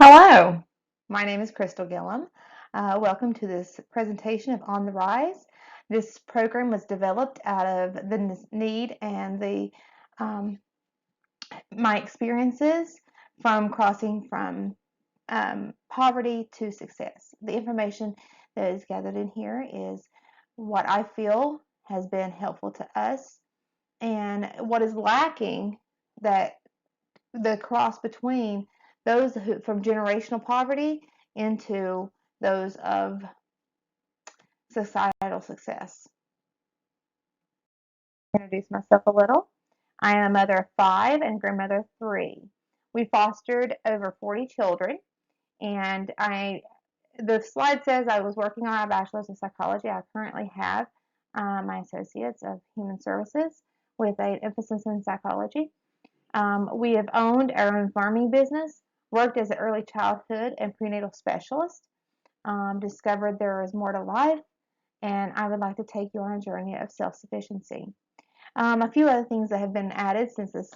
Hello, my name is Crystal Gillum. Welcome to this presentation of On the Rise. This program was developed out of the need and my experiences from crossing from poverty to success. The information that is gathered in here is what I feel has been helpful to us and what is lacking, that the cross between those who from generational poverty into those of societal success. Introduce myself a little. I am a mother of 5 and grandmother of 3. We fostered over 40 children, and the slide says I was working on a bachelor's of psychology. I currently have my associates of human services with an emphasis in psychology. We have owned our own farming business, worked as an early childhood and prenatal specialist, discovered there is more to life, and I would like to take you on a journey of self-sufficiency. A few other things that have been added since this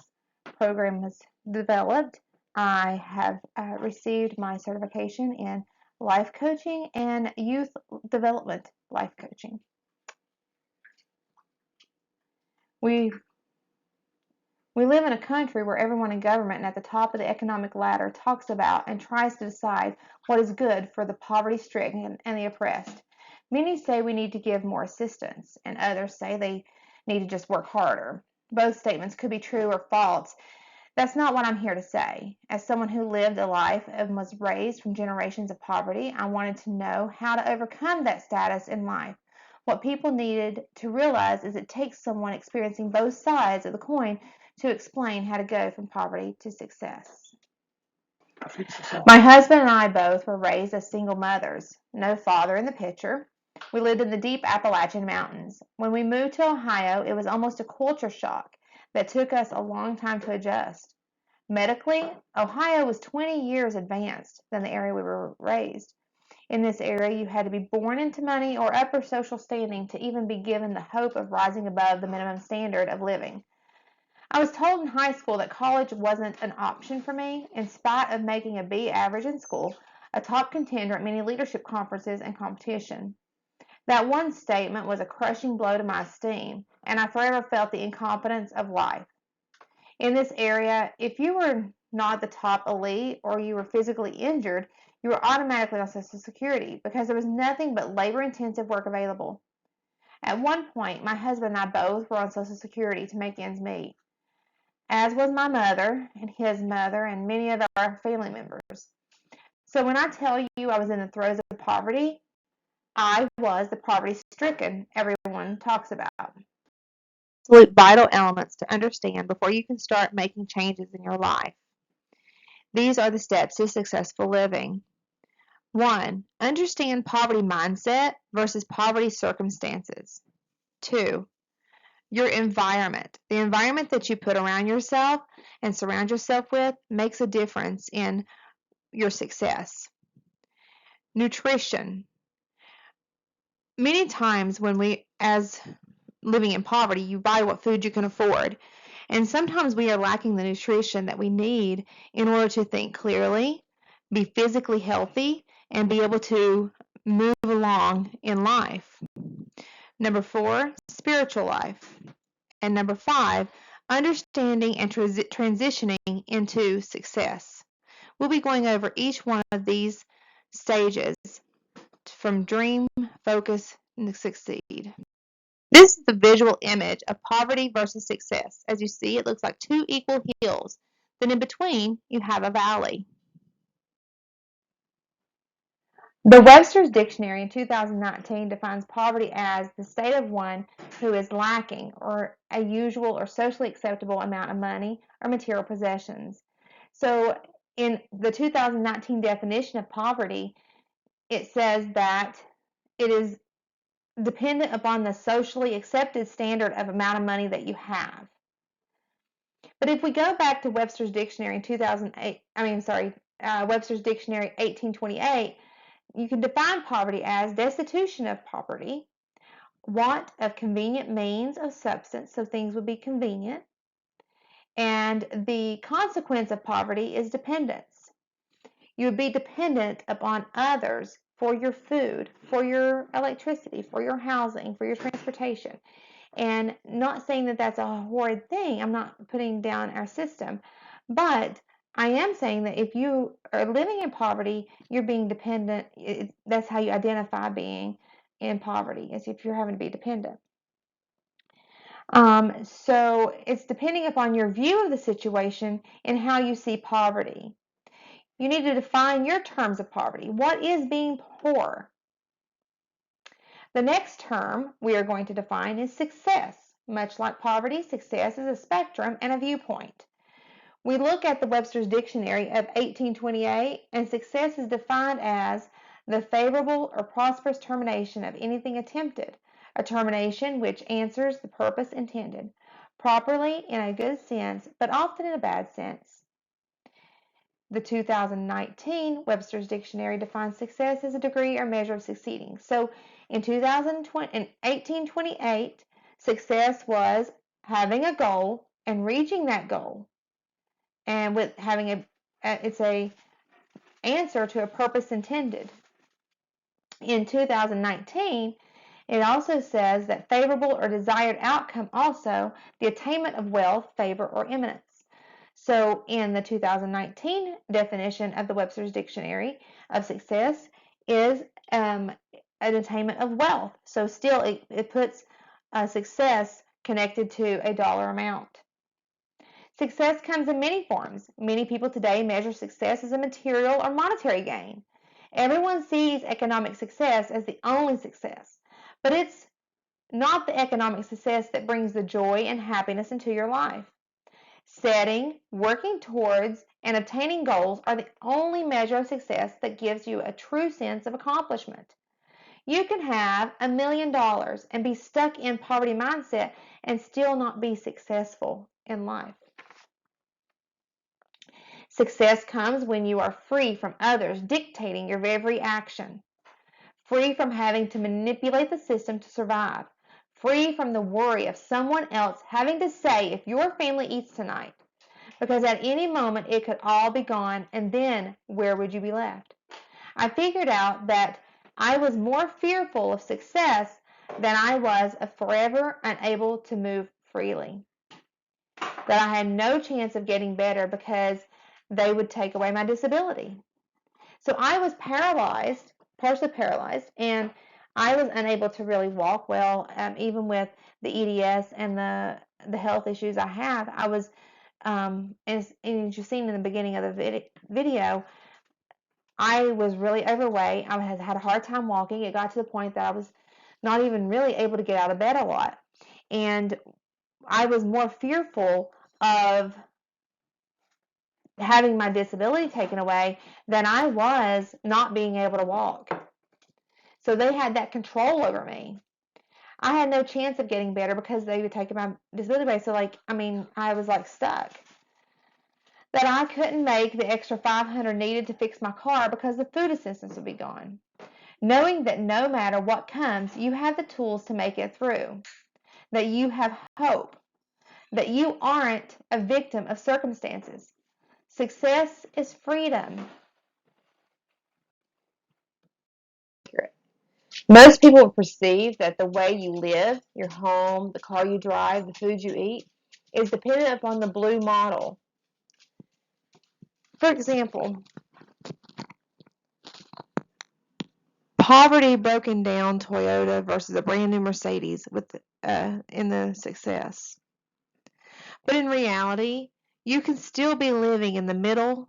program was developed. I have received my certification in life coaching and youth development life coaching. We live in a country where everyone in government and at the top of the economic ladder talks about and tries to decide what is good for the poverty-stricken and the oppressed. Many say we need to give more assistance, and others say they need to just work harder. Both statements could be true or false. That's not what I'm here to say. As someone who lived a life and was raised from generations of poverty, I wanted to know how to overcome that status in life. What people needed to realize is it takes someone experiencing both sides of the coin to explain how to go from poverty to success. My husband and I both were raised as single mothers, no father in the picture. We lived in the deep Appalachian Mountains. When we moved to Ohio, it was almost a culture shock that took us a long time to adjust. Medically, Ohio was 20 years advanced than the area we were raised. In this area, you had to be born into money or upper social standing to even be given the hope of rising above the minimum standard of living. I was told in high school that college wasn't an option for me, in spite of making a B average in school, a top contender at many leadership conferences and competition. That one statement was a crushing blow to my esteem, and I forever felt the incompetence of life. In this area, if you were not the top elite or you were physically injured, you were automatically on Social Security because there was nothing but labor-intensive work available. At one point, my husband and I both were on Social Security to make ends meet, as was my mother and his mother and many of our family members. So when I tell you I was in the throes of poverty, I was the poverty-stricken everyone talks about. Absolute vital elements to understand before you can start making changes in your life. These are the steps to successful living. 1. Understand poverty mindset versus poverty circumstances. 2. Your environment. The environment that you put around yourself and surround yourself with makes a difference in your success. Nutrition. Many times when we, as living in poverty, you buy what food you can afford. And sometimes we are lacking the nutrition that we need in order to think clearly, be physically healthy, and be able to move along in life. Number 4, spiritual life. And number 5, understanding and transitioning into success. We'll be going over each one of these stages from dream, focus, and succeed. This is the visual image of poverty versus success. As you see, it looks like 2 equal hills. Then in between, you have a valley. The Webster's Dictionary in 2019 defines poverty as the state of one who is lacking or a usual or socially acceptable amount of money or material possessions. So in the 2019 definition of poverty, it says that it is dependent upon the socially accepted standard of amount of money that you have. But if we go back to Webster's Dictionary in Webster's Dictionary 1828, you can define poverty as destitution of property, want of convenient means of substance, so things would be convenient, and the consequence of poverty is dependence. You would be dependent upon others for your food, for your electricity, for your housing, for your transportation. And not saying that that's a horrid thing. I'm not putting down our system. But I am saying that if you are living in poverty, you're being dependent. That's how you identify being in poverty, is if you're having to be dependent. So it's depending upon your view of the situation and how you see poverty. You need to define your terms of poverty. What is being poor? The next term we are going to define is success. Much like poverty, success is a spectrum and a viewpoint. We look at the Webster's Dictionary of 1828, and success is defined as the favorable or prosperous termination of anything attempted, a termination which answers the purpose intended, properly in a good sense, but often in a bad sense. The 2019 Webster's Dictionary defines success as a degree or measure of succeeding. So in 1828, success was having a goal and reaching that goal, and with having it's a answer to a purpose intended. In 2019, it also says that favorable or desired outcome, also the attainment of wealth, favor, or eminence. So in the 2019 definition of the Webster's Dictionary of success is an attainment of wealth. So still it puts success connected to a dollar amount. Success comes in many forms. Many people today measure success as a material or monetary gain. Everyone sees economic success as the only success, but it's not the economic success that brings the joy and happiness into your life. Setting, working towards, and obtaining goals are the only measure of success that gives you a true sense of accomplishment. You can have $1 million and be stuck in poverty mindset and still not be successful in life. Success comes when you are free from others dictating your every action, free from having to manipulate the system to survive, free from the worry of someone else having to say if your family eats tonight, because at any moment it could all be gone, and then where would you be left? I figured out that I was more fearful of success than I was of forever unable to move freely, that I had no chance of getting better because they would take away my disability. So I was paralyzed, partially paralyzed, and I was unable to really walk well, even with the EDS and the health issues I have. I was, as you've seen in the beginning of the video, I was really overweight. I had a hard time walking. It got to the point that I was not even really able to get out of bed a lot. And I was more fearful of having my disability taken away than I was not being able to walk. So they had that control over me. I had no chance of getting better because they would take my disability away. So I was like stuck. That I couldn't make the extra $500 needed to fix my car because the food assistance would be gone. Knowing that no matter what comes, you have the tools to make it through. That you have hope. That you aren't a victim of circumstances. Success is freedom. Most people perceive that the way you live, your home, the car you drive, the food you eat, is dependent upon the blue model. For example, poverty broken down Toyota versus a brand new Mercedes in the success. But in reality, you can still be living in the middle,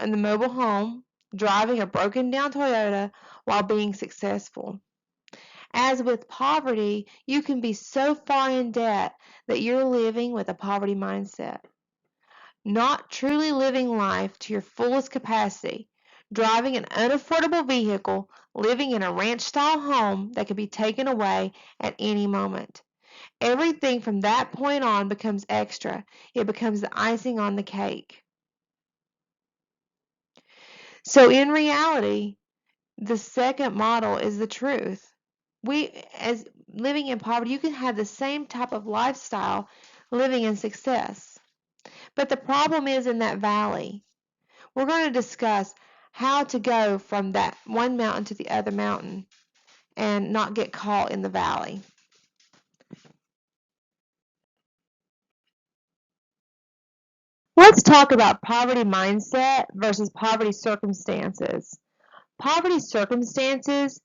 in the mobile home, driving a broken down Toyota while being successful. As with poverty, you can be so far in debt that you're living with a poverty mindset, not truly living life to your fullest capacity, driving an unaffordable vehicle, living in a ranch-style home that can be taken away at any moment. Everything from that point on becomes extra. It becomes the icing on the cake. So in reality, the second model is the truth. As living in poverty, you can have the same type of lifestyle living in success. But the problem is in that valley. We're going to discuss how to go from that one mountain to the other mountain and not get caught in the valley. Let's talk about poverty mindset versus poverty circumstances. Poverty circumstances,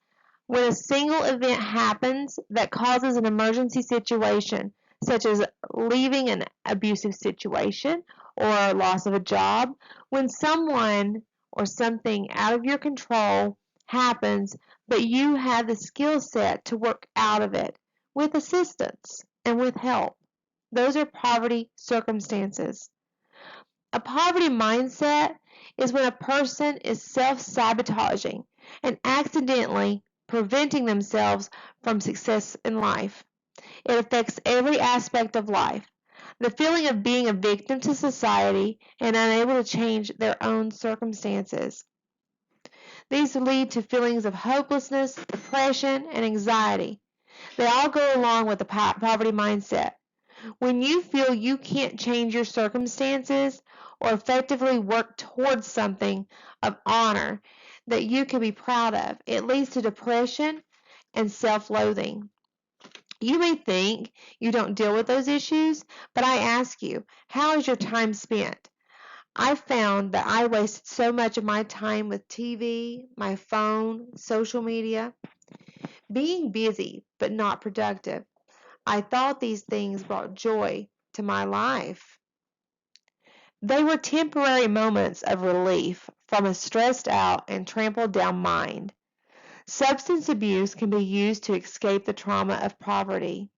when a single event happens that causes an emergency situation, such as leaving an abusive situation or loss of a job, when someone or something out of your control happens, but you have the skill set to work out of it with assistance and with help. Those are poverty circumstances. A poverty mindset is when a person is self-sabotaging and accidentally preventing themselves from success in life. It affects every aspect of life. The feeling of being a victim to society and unable to change their own circumstances. These lead to feelings of hopelessness, depression, and anxiety. They all go along with the poverty mindset. When you feel you can't change your circumstances or effectively work towards something of honor that you can be proud of, it leads to depression and self-loathing. You may think you don't deal with those issues, but I ask you, how is your time spent? I found that I wasted so much of my time with TV, my phone, social media, being busy but not productive. I thought these things brought joy to my life. They were temporary moments of relief from a stressed out and trampled down mind. Substance abuse can be used to escape the trauma of poverty.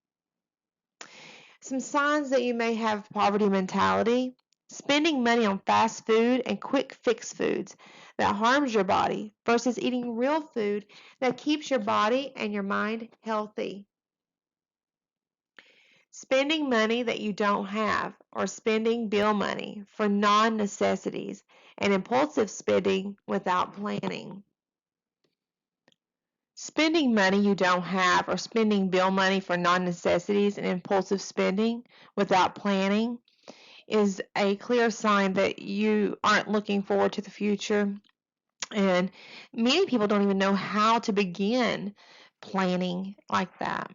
Some signs that you may have poverty mentality: spending money on fast food and quick fix foods that harms your body versus eating real food that keeps your body and your mind healthy. Spending money that you don't have or spending bill money for non-necessities and impulsive spending without planning. Spending money you don't have or spending bill money for non-necessities and impulsive spending without planning is a clear sign that you aren't looking forward to the future. And many people don't even know how to begin planning like that.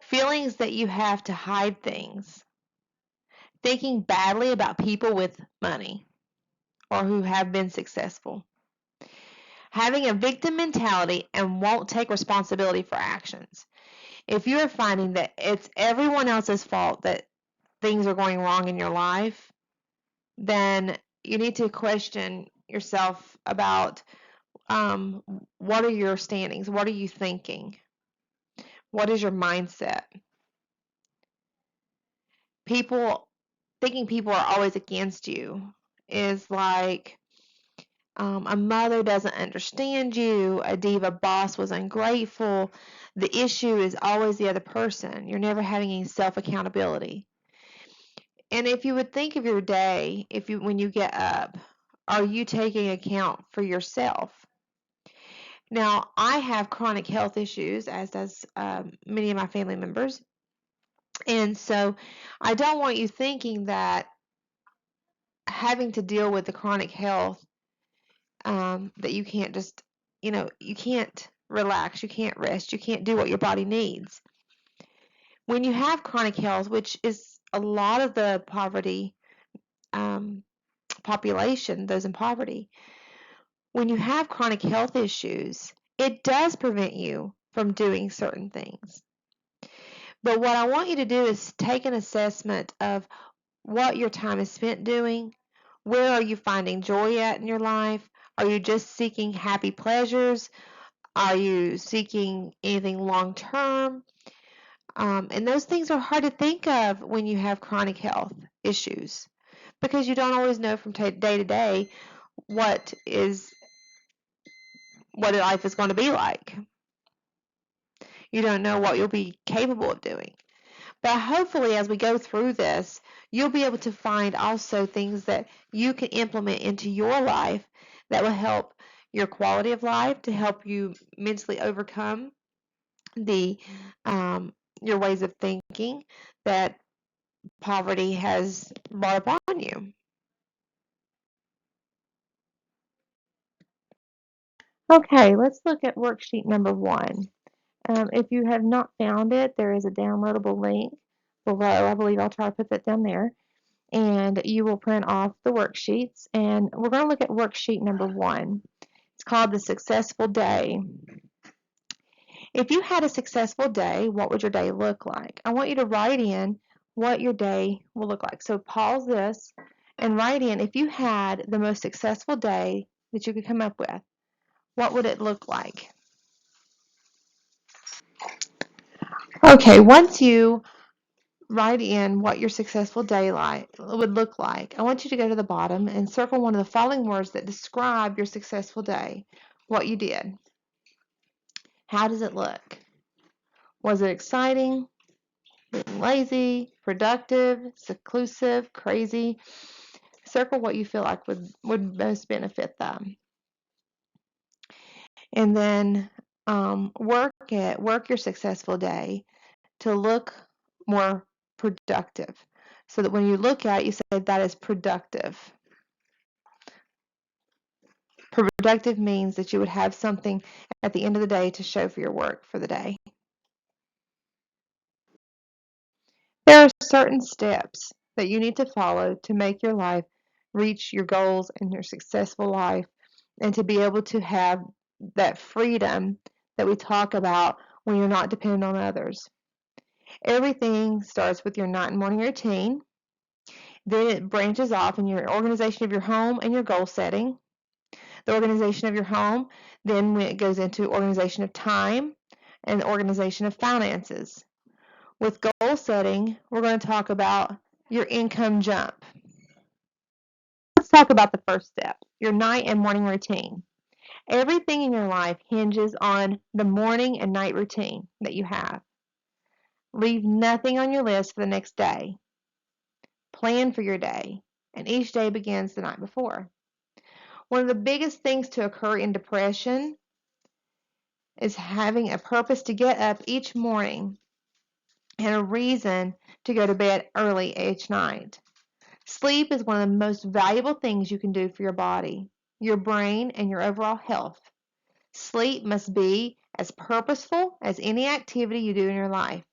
Feelings that you have to hide things. Thinking badly about people with money or who have been successful. Having a victim mentality and won't take responsibility for actions. If you are finding that it's everyone else's fault that things are going wrong in your life, then you need to question yourself about what are your standings? What are you thinking? What is your mindset? People thinking people are always against you is like a mother doesn't understand you, a diva boss was ungrateful. The issue is always the other person. You're never having any self accountability. And if you would think of your day, if you when you get up, are you taking account for yourself? Now, I have chronic health issues, as does many of my family members. And so I don't want you thinking that having to deal with the chronic health, that you can't just, you can't relax, you can't rest, you can't do what your body needs. When you have chronic health, which is a lot of the poverty um, population, those in poverty, when you have chronic health issues, it does prevent you from doing certain things. But what I want you to do is take an assessment of what your time is spent doing. Where are you finding joy at in your life? Are you just seeking happy pleasures? Are you seeking anything long term? And those things are hard to think of when you have chronic health issues because you don't always know from day to day what life is going to be like. You don't know what you'll be capable of doing. But hopefully, as we go through this, you'll be able to find also things that you can implement into your life that will help your quality of life, to help you mentally overcome the your ways of thinking that poverty has brought upon you. Okay, let's look at worksheet number 1. If you have not found it, there is a downloadable link below. I believe I'll try to put that down there. And you will print off the worksheets. And we're going to look at worksheet number 1. It's called the successful day. If you had a successful day, what would your day look like? I want you to write in what your day will look like. So pause this and write in if you had the most successful day that you could come up with, what would it look like? Okay, once you write in what your successful day would look like, I want you to go to the bottom and circle one of the following words that describe your successful day, what you did. How does it look? Was it exciting? Lazy, productive, seclusive, crazy? Circle what you feel like would most benefit them. And then work your successful day to look more productive. So that when you look at it, you say that is productive. Productive means that you would have something at the end of the day to show for your work for the day. There are certain steps that you need to follow to make your life reach your goals and your successful life, and to be able to have that freedom that we talk about when you're not dependent on others. Everything starts with your night and morning routine. Then it branches off in your organization of your home and your goal setting. The organization of your home, then when it goes into organization of time and the organization of finances. With goal setting, we're going to talk about your income jump. Let's talk about the first step, your night and morning routine. Everything in your life hinges on the morning and night routine that you have. Leave nothing on your list for the next day. Plan for your day, and each day begins the night before. One of the biggest things to occur in depression is having a purpose to get up each morning and a reason to go to bed early each night. Sleep is one of the most valuable things you can do for your body, your brain, and your overall health. Sleep must be as purposeful as any activity you do in your life.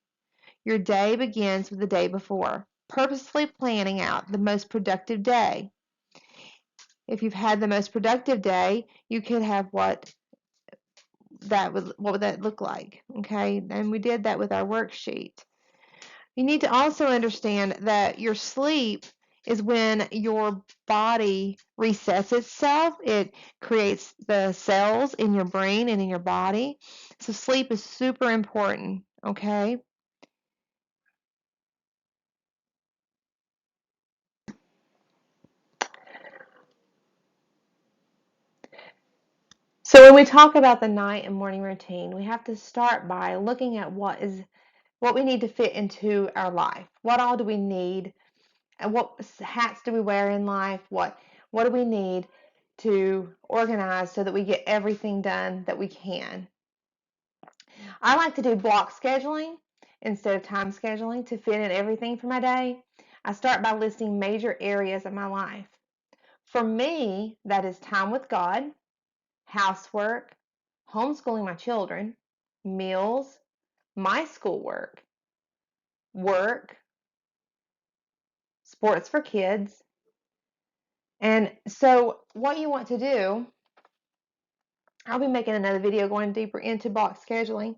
Your day begins with the day before, purposefully planning out the most productive day. If you've had the most productive day, you could have what would that look like? Okay, and we did that with our worksheet. You need to also understand that your sleep is when your body resets itself. It creates the cells in your brain and in your body. So sleep is super important, okay? So when we talk about the night and morning routine, we have to start by looking at what we need to fit into our life. What all do we need? And what hats do we wear in life? What do we need to organize so that we get everything done that we can? I like to do block scheduling instead of time scheduling to fit in everything for my day. I start by listing major areas of my life. For me, that is time with God, housework, homeschooling my children, meals, my schoolwork, work, sports for kids. And so what you want to do, I'll be making another video going deeper into block scheduling,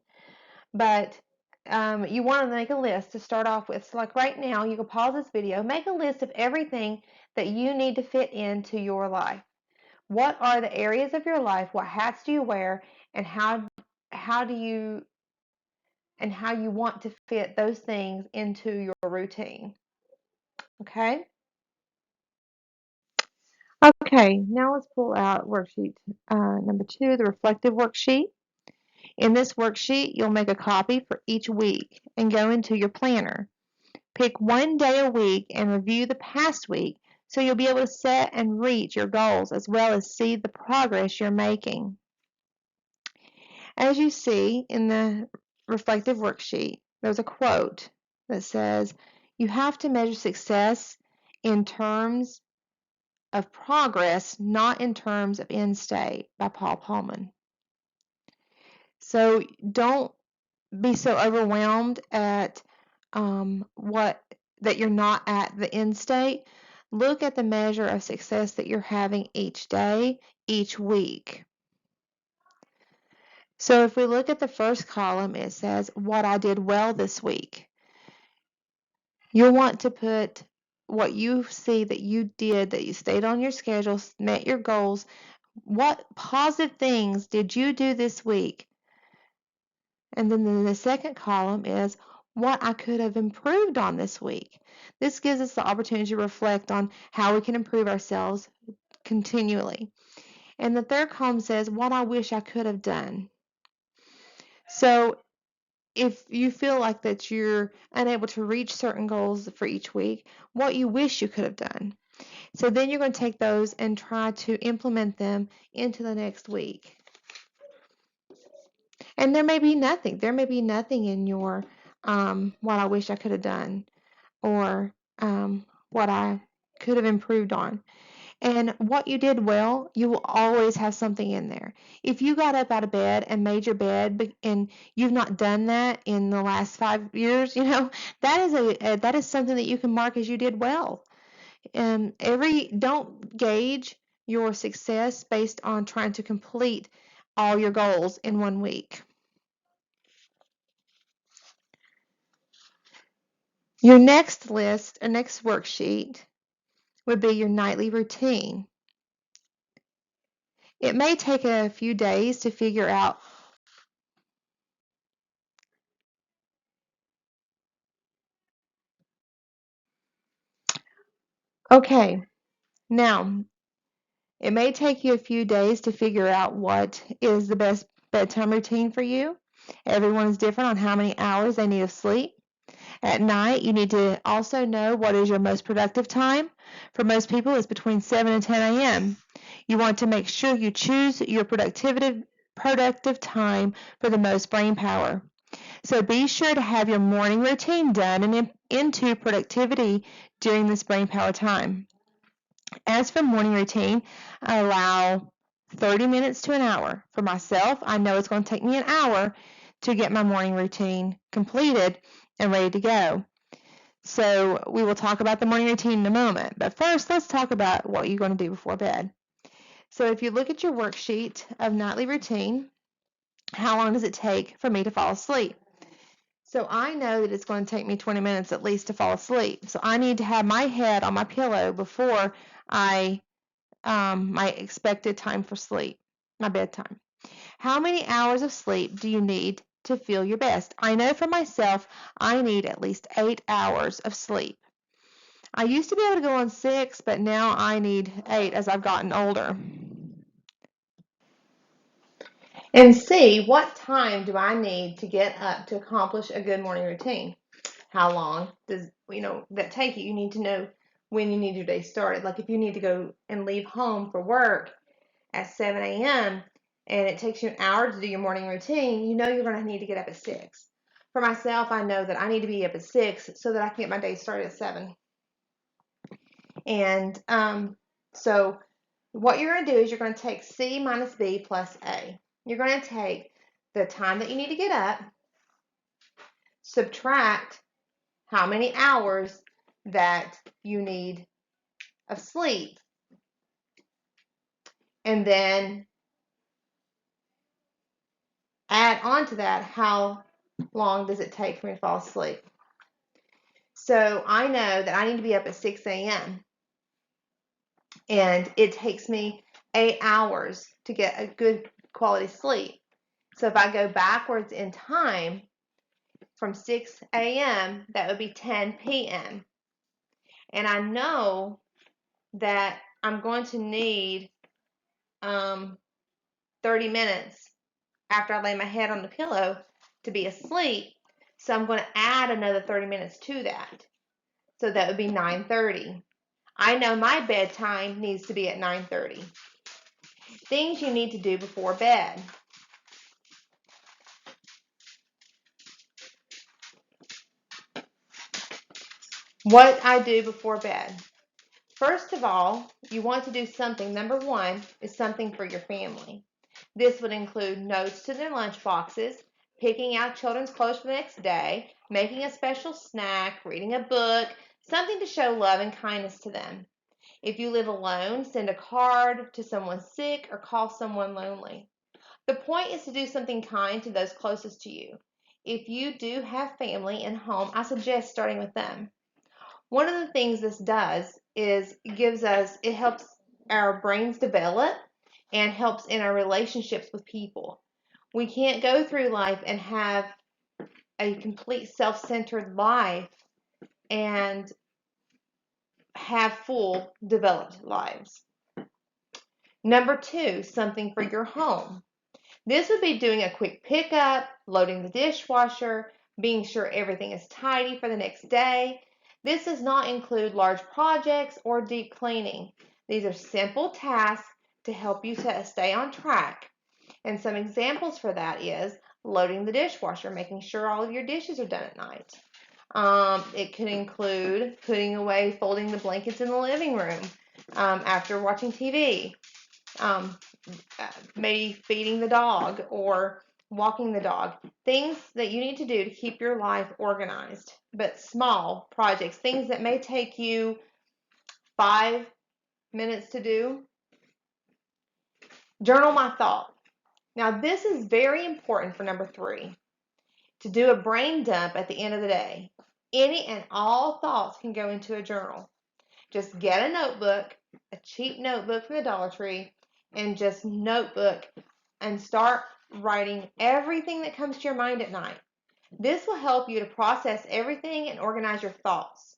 but you want to make a list to start off with. So like right now, you can pause this video, make a list of everything that you need to fit into your life. What are the areas of your life? What hats do you wear? And how do you and how you want to fit those things into your routine. Okay? Okay, now let's pull out worksheet number 2, the reflective worksheet. In this worksheet, you'll make a copy for each week and go into your planner. Pick one day a week and review the past week so you'll be able to set and reach your goals as well as see the progress you're making. As you see in the reflective worksheet, there's a quote that says, "You have to measure success in terms of progress, not in terms of end state," by Paul Pullman. So don't be so overwhelmed at what that you're not at the end state. Look at the measure of success that you're having each day, each week. So if we look at the first column, it says what I did well this week. You'll want to put what you see that you did, that you stayed on your schedule, met your goals. What positive things did you do this week? And then the second column is what I could have improved on this week. This gives us the opportunity to reflect on how we can improve ourselves continually. And the third column says what I wish I could have done. So if you feel like that you're unable to reach certain goals for each week, what you wish you could have done. So then you're going to take those and try to implement them into the next week. And there may be nothing. There may be nothing in your what I wish I could have done or what I could have improved on. And what you did well, you will always have something in there. If you got up out of bed and made your bed and you've not done that in the last 5 years, that is something that you can mark as you did well. Don't gauge your success based on trying to complete all your goals in one week. Your next list, or next worksheet, would be your nightly routine. It may take a few days to figure out okay, now it may take you a few days to figure out what is the best bedtime routine for you. Everyone is different on how many hours they need of sleep. At night, you need to also know what is your most productive time. For most people, it's between 7 and 10 a.m. You want to make sure you choose your productive time for the most brain power. So be sure to have your morning routine done and into productivity during this brain power time. As for morning routine, I allow 30 minutes to an hour. For myself, I know it's going to take me an hour to get my morning routine completed and ready to go. So we will talk about the morning routine in a moment. But first, let's talk about what you're going to do before bed. So if you look at your worksheet of nightly routine, how long does it take for me to fall asleep? So I know that it's going to take me 20 minutes at least to fall asleep. So I need to have my head on my pillow before I my expected time for sleep, my bedtime. How many hours of sleep do you need to feel your best? I know for myself, I need at least 8 hours of sleep. I used to be able to go on 6, but now I need 8 as I've gotten older. And see, what time do I need to get up to accomplish a good morning routine? How long does that take you? You need to know when you need your day started. Like if you need to go and leave home for work at 7 a.m. and it takes you an hour to do your morning routine, you know you're going to need to get up at 6. For myself, I know that I need to be up at 6 so that I can get my day started at 7. And so what you're going to do is you're going to take C minus B plus A. You're going to take the time that you need to get up, subtract how many hours that you need of sleep, and then add on to that how long does it take for me to fall asleep. So I know that I need to be up at 6 a.m. and it takes me 8 hours to get a good quality sleep. So if I go backwards in time from 6 a.m., that would be 10 p.m. And I know that I'm going to need 30 minutes after I lay my head on the pillow to be asleep. So I'm going to add another 30 minutes to that. So that would be 9:30. I know my bedtime needs to be at 9:30. Things you need to do before bed. What I do before bed. First of all, you want to do something. Number one is something for your family. This would include notes to their lunch boxes, picking out children's clothes for the next day, making a special snack, reading a book, something to show love and kindness to them. If you live alone, send a card to someone sick or call someone lonely. The point is to do something kind to those closest to you. If you do have family in home, I suggest starting with them. One of the things this does is it helps our brains develop and helps in our relationships with people. We can't go through life and have a complete self-centered life and have full developed lives. Number 2, something for your home. This would be doing a quick pickup, loading the dishwasher, being sure everything is tidy for the next day. This does not include large projects or deep cleaning. These are simple tasks to help you to stay on track. And some examples for that is loading the dishwasher, making sure all of your dishes are done at night. It could include putting away, folding the blankets in the living room after watching TV. Um, maybe feeding the dog or walking the dog. Things that you need to do to keep your life organized, but small projects, things that may take you 5 minutes to do. Journal my thought. Now, this is very important for number 3, to do a brain dump at the end of the day. Any and all thoughts can go into a journal. Just get a notebook, a cheap notebook from the Dollar Tree, and just notebook and start writing everything that comes to your mind at night. This will help you to process everything and organize your thoughts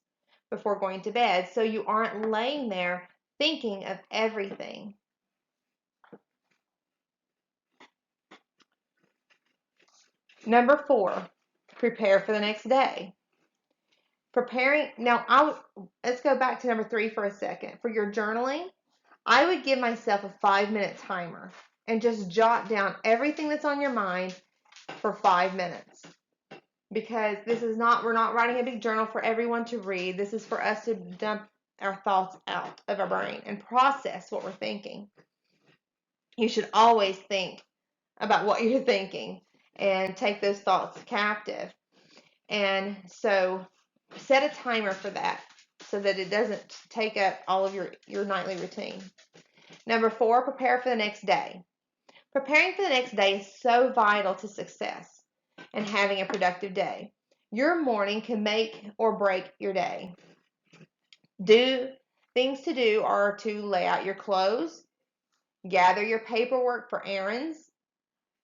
before going to bed so you aren't laying there thinking of everything. Number 4, prepare for the next day. Let's go back to number 3 for a second. For your journaling, I would give myself a 5-minute timer and just jot down everything that's on your mind for 5 minutes. Because we're not writing a big journal for everyone to read. This is for us to dump our thoughts out of our brain and process what we're thinking. You should always think about what you're thinking and take those thoughts captive. And so set a timer for that so that it doesn't take up all of your nightly routine. Number 4, prepare for the next day. Preparing for the next day is so vital to success and having a productive day. Your morning can make or break your day. Things to do are to lay out your clothes, gather your paperwork for errands,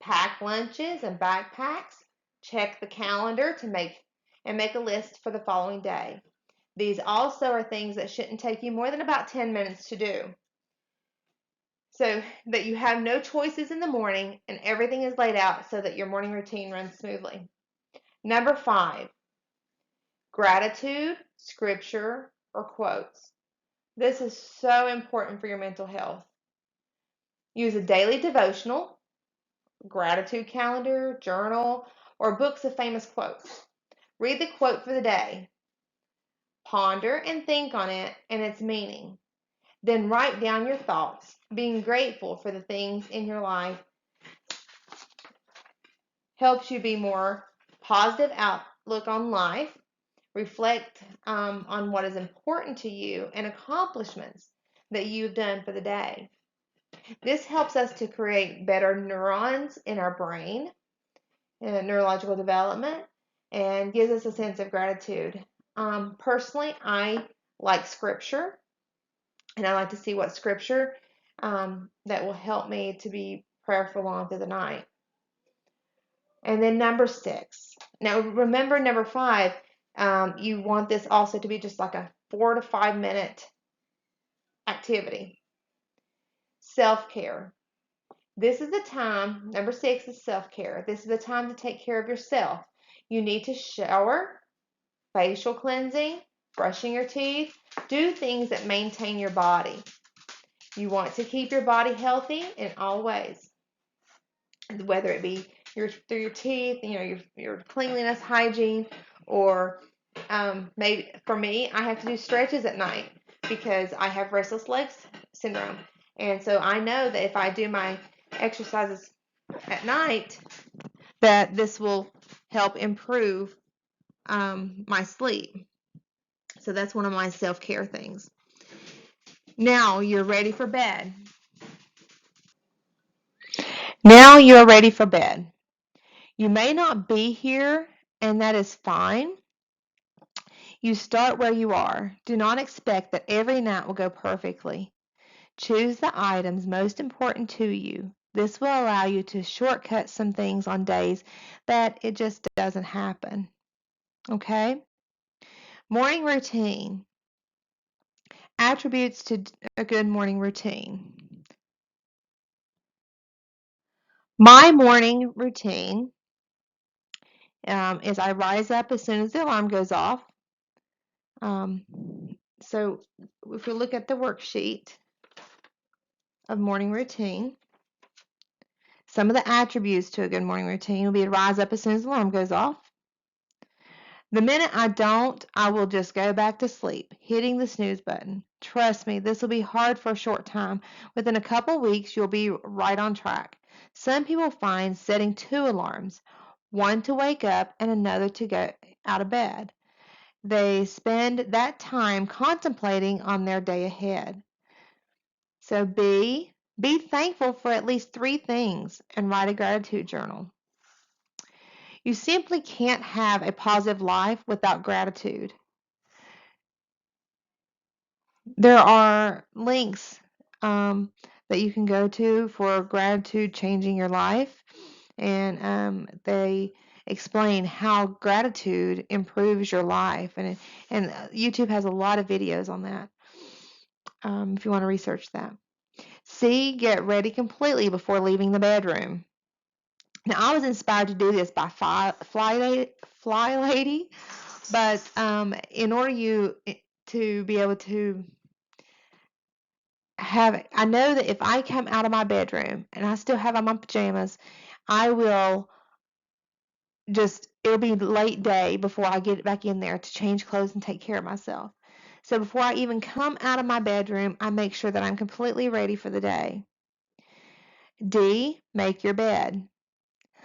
pack lunches and backpacks, check the calendar to make a list for the following day. These also are things that shouldn't take you more than about 10 minutes to do, so that you have no choices in the morning and everything is laid out so that your morning routine runs smoothly. Number 5, gratitude, scripture, or quotes. This is so important for your mental health. Use a daily devotional, gratitude calendar, journal, or books of famous quotes. Read the quote for the day. Ponder and think on it and its meaning. Then write down your thoughts. Being grateful for the things in your life helps you be more positive outlook on life. Reflect on what is important to you and accomplishments that you've done for the day. This helps us to create better neurons in our brain, neurological development, and gives us a sense of gratitude. Personally, I like scripture, and I like to see what scripture that will help me to be prayerful on through the night. And then number 6. Now remember, number 5, you want this also to be just like a 4 to 5 minute activity. Self-care. This is the time, number 6 is self-care. This is the time to take care of yourself. You need to shower, facial cleansing, brushing your teeth, do things that maintain your body. You want to keep your body healthy in all ways, whether it be through your teeth, your cleanliness, hygiene, or maybe for me, I have to do stretches at night because I have restless legs syndrome. And so I know that if I do my exercises at night, that this will help improve my sleep. So that's one of my self-care things. Now you're ready for bed. Now you're ready for bed. You may not be here, and that is fine. You start where you are. Do not expect that every night will go perfectly. Choose the items most important to you. This will allow you to shortcut some things on days that it just doesn't happen. Okay? Morning routine. Attributes to a good morning routine. My morning routine is I rise up as soon as the alarm goes off. Um, so if we look at the worksheet of morning routine, some of the attributes to a good morning routine will be to rise up as soon as the alarm goes off. The minute I don't, I will just go back to sleep, hitting the snooze button. Trust me, this will be hard for a short time. Within a couple weeks, you'll be right on track. Some people find setting 2 alarms, one to wake up and another to go out of bed. They spend that time contemplating on their day ahead. So be thankful for at least 3 things and write a gratitude journal. You simply can't have a positive life without gratitude. There are links that you can go to for gratitude changing your life, and they explain how gratitude improves your life, and YouTube has a lot of videos on that if you want to research that. C, get ready completely before leaving the bedroom. Now, I was inspired to do this by Fly Lady, but in order to be able to I know that if I come out of my bedroom and I still have on my pajamas, I will it'll be late day before I get back in there to change clothes and take care of myself. So before I even come out of my bedroom, I make sure that I'm completely ready for the day. D, make your bed.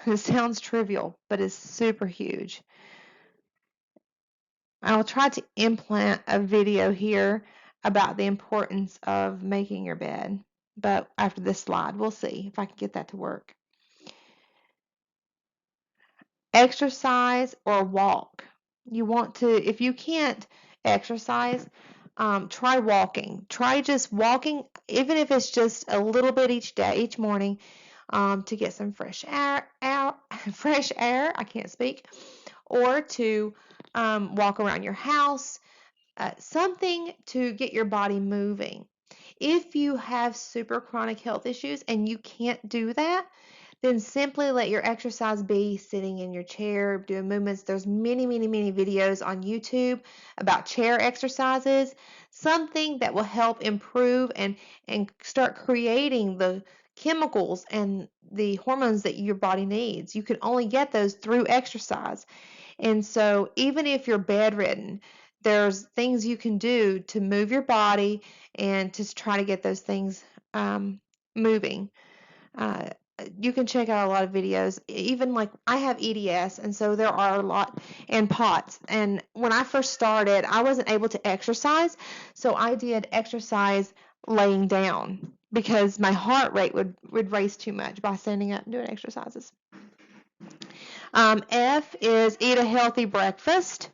This sounds trivial, but it's super huge. I'll try to implant a video here about the importance of making your bed, but after this slide, we'll see if I can get that to work. Exercise or walk. You want to, if you can't exercise, try walking. Try just walking, even if it's just a little bit each day, each morning, to get some fresh air out, fresh air. I can't speak, or to walk around your house, something to get your body moving. If you have super chronic health issues and you can't do that, then simply let your exercise be sitting in your chair, doing movements. There's many, many, many videos on YouTube about chair exercises, something that will help improve and start creating the chemicals and the hormones that your body needs. You can only get those through exercise. And so even if you're bedridden, there's things you can do to move your body and to try to get those things moving. Uh, you can check out a lot of videos. Even like I have EDS, and so there are a lot and POTS. And when I first started, I wasn't able to exercise, so I did exercise laying down because my heart rate would race too much by standing up and doing exercises. F is eat a healthy breakfast.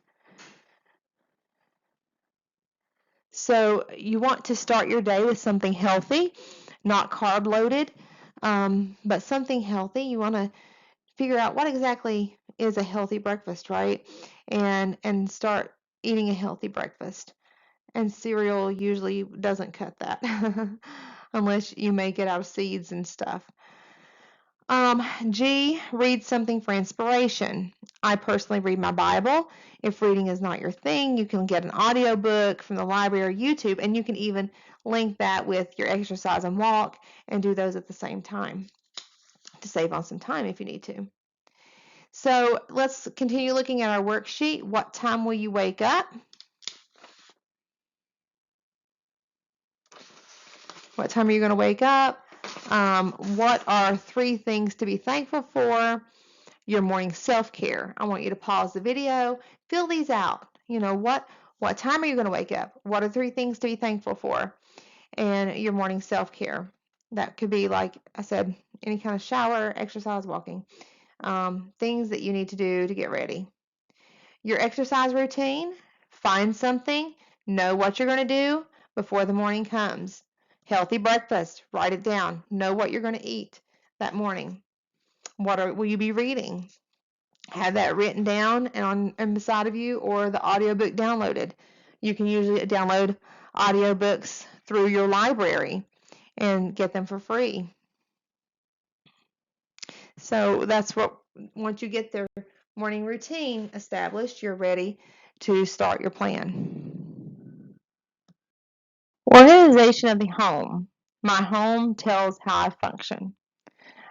So you want to start your day with something healthy, not carb loaded, but something healthy. You want to figure out what exactly is a healthy breakfast, right? And start eating a healthy breakfast. And cereal usually doesn't cut that unless you make it out of seeds and stuff. G, read something for inspiration. I personally read my Bible. If reading is not your thing, you can get an audiobook from the library or YouTube, and you can even link that with your exercise and walk and do those at the same time to save on some time if you need to. So let's continue looking at our worksheet. What time will you wake up? What time are you going to wake up? What are 3 things to be thankful for? Your morning self-care. I want you to pause the video, fill these out. What time are you going to wake up? What are 3 things to be thankful for? And your morning self-care. That could be, like I said, any kind of shower, exercise, walking, things that you need to do to get ready. Your exercise routine, find something, know what you're going to do before the morning comes. Healthy breakfast, write it down, know what you're going to eat that morning. Will you be reading? Have that written down and beside of you, or the audiobook downloaded. You can usually download audiobooks through your library and get them for free. So that's what, once you get their morning routine established, you're ready to start your plan. Organization of the home. My home tells how I function.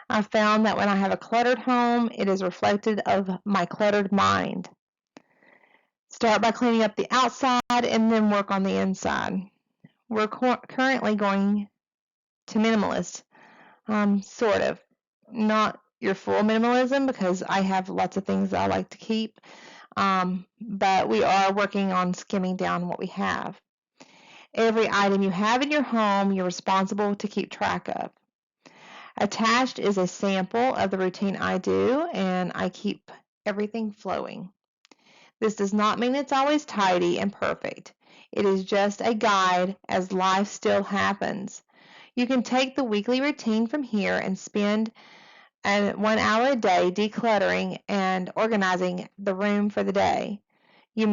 I found that when I have a cluttered home, it is reflected of my cluttered mind. Start by cleaning up the outside and then work on the inside. We're currently going to minimalist, sort of. Not your full minimalism, because I have lots of things that I like to keep, but we are working on skimming down what we have. Every item you have in your home, you're responsible to keep track of. Attached is a sample of the routine I do, and I keep everything flowing. This does not mean it's always tidy and perfect. It is just a guide as life still happens. You can take the weekly routine from here and spend 1 hour a day decluttering and organizing the room for the day. You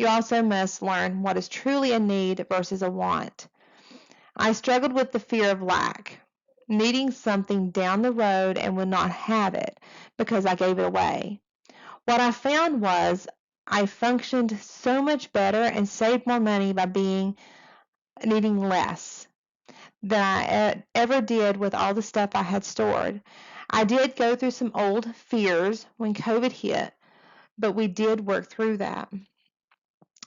also must learn what is truly a need versus a want. I struggled with the fear of lack, needing something down the road and would not have it because I gave it away. What I found was I functioned so much better and saved more money by needing less than I ever did with all the stuff I had stored. I did go through some old fears when COVID hit, but we did work through that.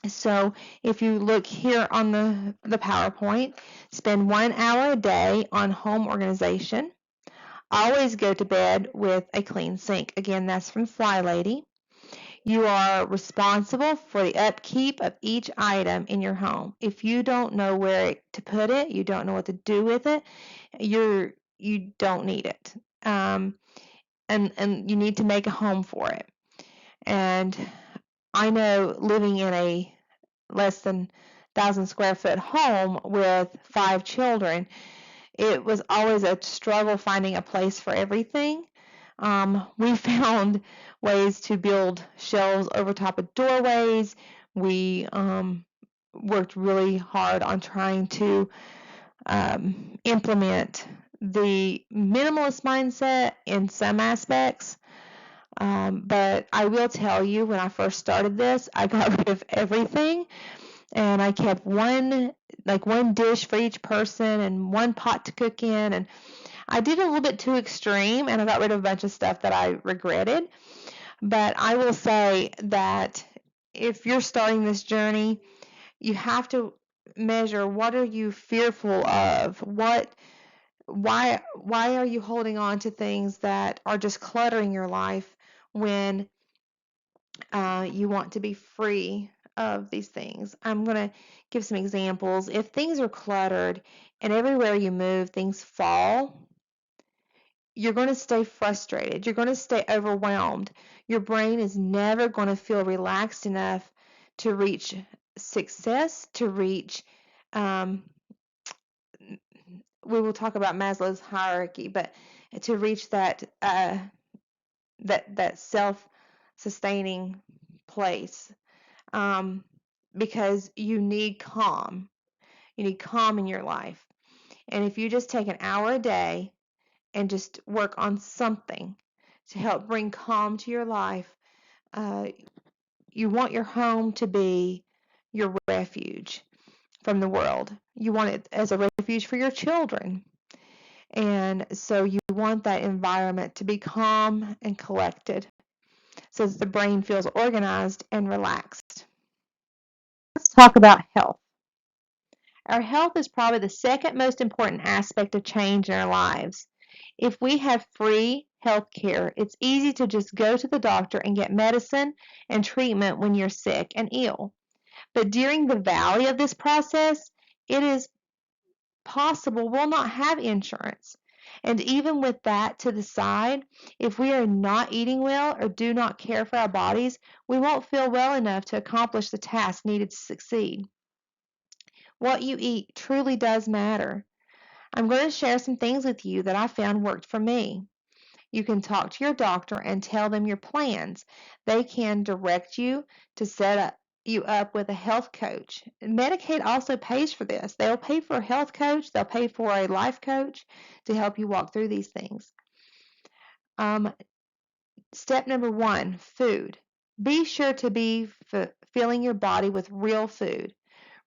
So if you look here on the PowerPoint, spend 1 hour a day on home organization. Always go to bed with a clean sink. Again, that's from Fly Lady. You are responsible for the upkeep of each item in your home. If you don't know where to put it, you don't know what to do with it, you don't need it. And you need to make a home for it. And I know living in a less than 1,000 square foot home with 5 children, it was always a struggle finding a place for everything. We found ways to build shelves over top of doorways. We worked really hard on trying to implement the minimalist mindset in some aspects. But I will tell you, when I first started this, I got rid of everything, and I kept one dish for each person and one pot to cook in, and I did a little bit too extreme, and I got rid of a bunch of stuff that I regretted. But I will say that if you're starting this journey, you have to measure, what are you fearful of? Why are you holding on to things that are just cluttering your life when you want to be free of these things? I'm going to give some examples. If things are cluttered and everywhere you move, things fall, you're going to stay frustrated. You're going to stay overwhelmed. Your brain is never going to feel relaxed enough to reach success, to reach, we will talk about Maslow's hierarchy, but to reach that self-sustaining place, because you need calm. You need calm in your life. And if you just take an hour a day and just work on something to help bring calm to your life, you want your home to be your refuge from the world. You want it as a refuge for your children. And so you want that environment to be calm and collected so that the brain feels organized and relaxed. Let's talk about health. Our health is probably the second most important aspect of change in our lives. If we have free health care, it's easy to just go to the doctor and get medicine and treatment when you're sick and ill. But during the valley of this process, it is possible we'll not have insurance. And even with that to the side, if we are not eating well or do not care for our bodies, we won't feel well enough to accomplish the task needed to succeed. What you eat truly does matter. I'm going to share some things with you that I found worked for me. You can talk to your doctor and tell them your plans. They can direct you to you up with a health coach. Medicaid also pays for this. They'll pay for a health coach, they'll pay for a life coach to help you walk through these things. Step number 1, food. Be sure to be filling your body with real food.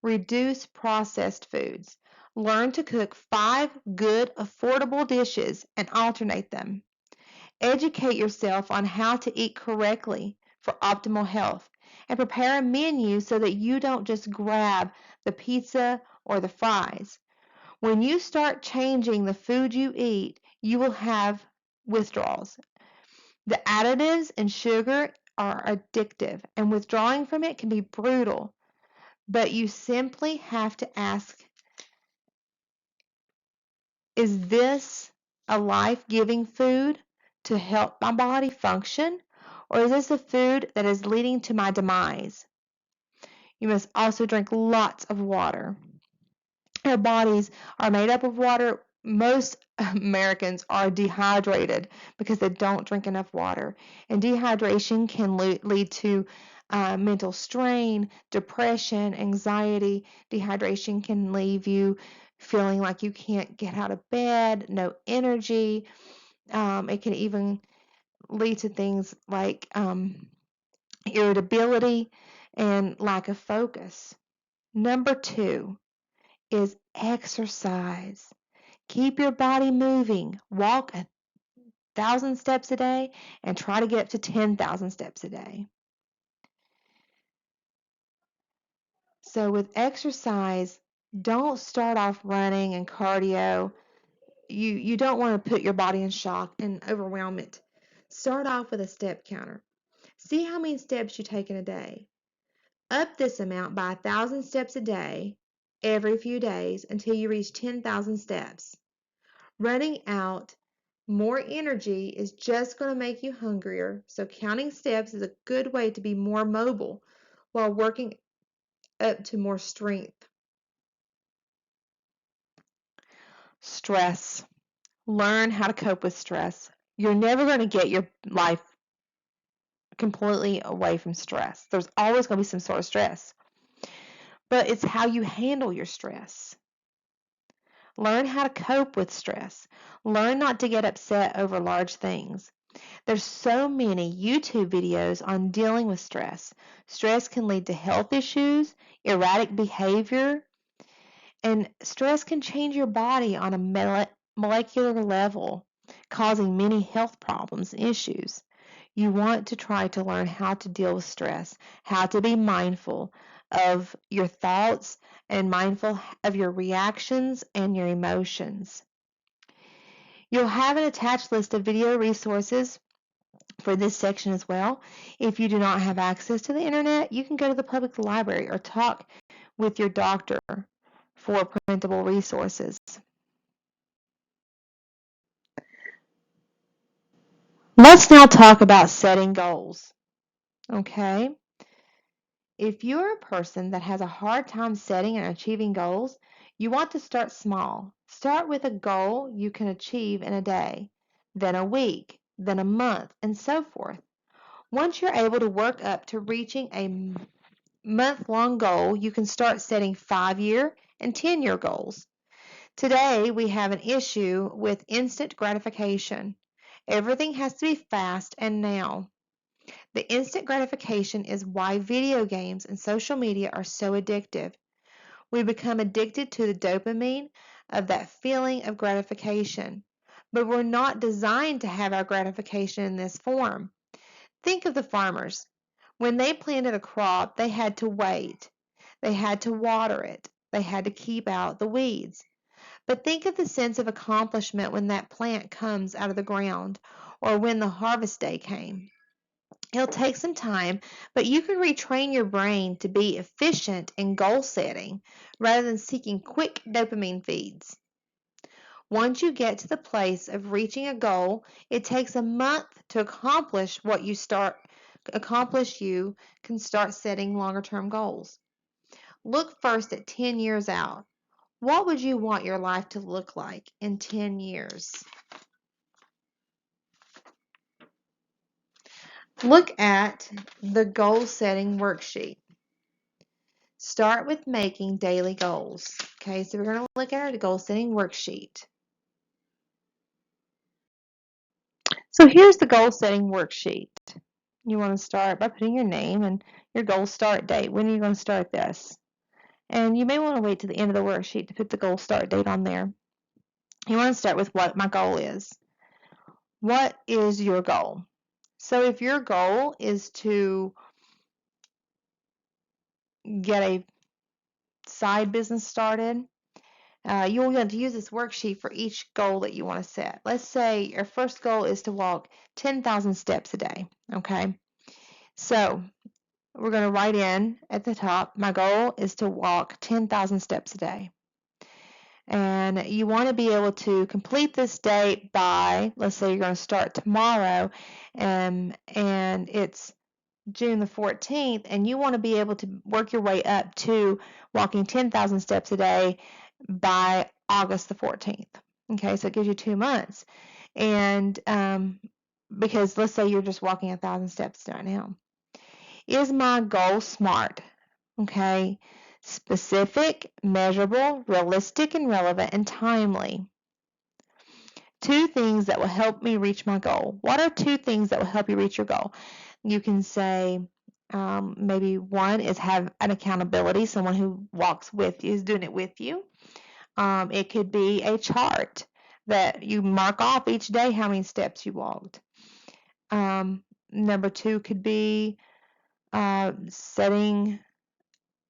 Reduce processed foods. Learn to cook 5 good, affordable dishes and alternate them. Educate yourself on how to eat correctly for optimal health and prepare a menu so that you don't just grab the pizza or the fries. When you start changing the food you eat, you will have withdrawals. The additives and sugar are addictive, and withdrawing from it can be brutal. But you simply have to ask, is this a life-giving food to help my body function, or is this a food that is leading to my demise? You must also drink lots of water. Our bodies are made up of water. Most Americans are dehydrated because they don't drink enough water. And dehydration can lead to mental strain, depression, anxiety. Dehydration can leave you feeling like you can't get out of bed, no energy. It can even lead to things like irritability and lack of focus. Number 2 is exercise. Keep your body moving. Walk 1,000 steps a day and try to get up to 10,000 steps a day. So with exercise, don't start off running and cardio. You don't want to put your body in shock and overwhelm it. Start off with a step counter. See how many steps you take in a day. Up this amount by 1,000 steps a day every few days until you reach 10,000 steps. Running out more energy is just going to make you hungrier, so counting steps is a good way to be more mobile while working up to more strength. Stress. Learn how to cope with stress. You're never going to get your life completely away from stress. There's always going to be some sort of stress, but it's how you handle your stress. Learn how to cope with stress. Learn not to get upset over large things. There's so many YouTube videos on dealing with stress. Stress can lead to health issues, erratic behavior, and stress can change your body on a molecular level, causing many health problems and issues. You want to try to learn how to deal with stress, how to be mindful of your thoughts and mindful of your reactions and your emotions. You'll have an attached list of video resources for this section as well. If you do not have access to the internet, you can go to the public library or talk with your doctor for printable resources. Let's now talk about setting goals. Okay? If you're a person that has a hard time setting and achieving goals, you want to start small. Start with a goal you can achieve in a day, then a week, then a month, and so forth. Once you're able to work up to reaching a month-long goal, you can start setting 5-year and 10-year goals. Today, we have an issue with instant gratification. Everything has to be fast and now. The instant gratification is why video games and social media are so addictive. We become addicted to the dopamine of that feeling of gratification. But we're not designed to have our gratification in this form. Think of the farmers. When they planted a crop, they had to wait. They had to water it. They had to keep out the weeds. But think of the sense of accomplishment when that plant comes out of the ground or when the harvest day came. It'll take some time, but you can retrain your brain to be efficient in goal setting rather than seeking quick dopamine feeds. Once you get to the place of reaching a goal, it takes a month to accomplish what you can start setting longer term goals. Look first at 10 years out. What would you want your life to look like in 10 years? Look at the goal setting worksheet. Start with making daily goals. Okay, so we're going to look at our goal setting worksheet. So here's the goal setting worksheet. You want to start by putting your name and your goal start date. When are you going to start this? And you may want to wait to the end of the worksheet to put the goal start date on there. You want to start with what my goal is. What is your goal? So if your goal is to get a side business started, you're going to use this worksheet for each goal that you want to set. Let's say your first goal is to walk 10,000 steps a day, okay? So we're going to write in at the top, my goal is to walk 10,000 steps a day. And you want to be able to complete this date by, let's say you're going to start tomorrow, and it's June the 14th, and you want to be able to work your way up to walking 10,000 steps a day by August the 14th. Okay, so it gives you 2 months. And because let's say you're just walking 1,000 steps right now. Is my goal SMART? Okay, specific, measurable, realistic, and relevant, and timely. 2 things that will help me reach my goal. What are 2 things that will help you reach your goal? You can say maybe one is have an accountability, someone who walks with you, is doing it with you. It could be a chart that you mark off each day how many steps you walked. Number 2 could be setting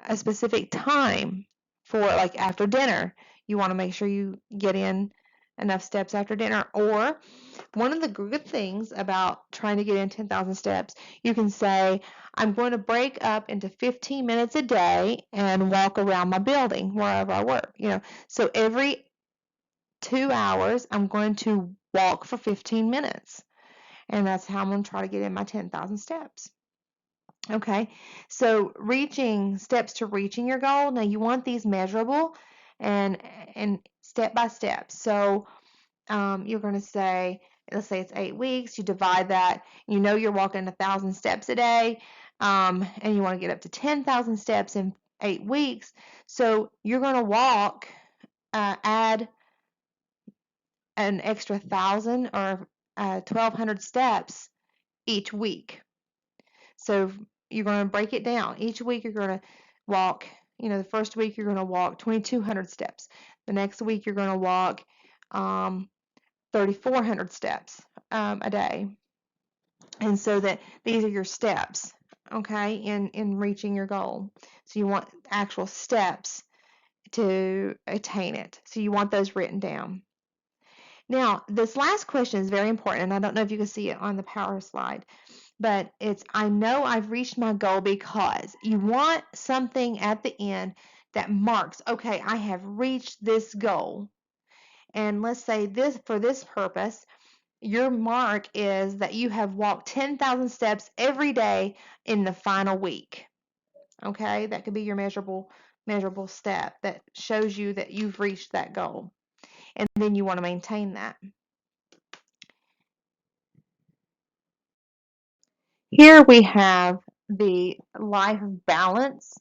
a specific time for, like, after dinner. You want to make sure you get in enough steps after dinner. Or one of the good things about trying to get in 10,000 steps, you can say, I'm going to break up into 15 minutes a day and walk around my building wherever I work. So every 2 hours, I'm going to walk for 15 minutes. And that's how I'm going to try to get in my 10,000 steps. Okay, so steps to reaching your goal. Now you want these measurable and step by step. So you're going to say, let's say it's 8 weeks. You divide that. You're walking 1,000 steps a day, and you want to get up to 10,000 steps in 8 weeks. So you're going to add an extra 1,000 or 1,200 steps each week. So you're going to break it down. Each week you're going to walk, the first week you're going to walk 2,200 steps. The next week you're going to walk 3,400 steps a day. And so that these are your steps, okay, in reaching your goal. So you want actual steps to attain it. So you want those written down. Now, this last question is very important, and I don't know if you can see it on the power slide, but it's, I know I've reached my goal, because you want something at the end that marks, okay, I have reached this goal. And let's say this, for this purpose, your mark is that you have walked 10,000 steps every day in the final week. Okay, that could be your measurable step that shows you that you've reached that goal. And then you want to maintain that. Here we have the life balance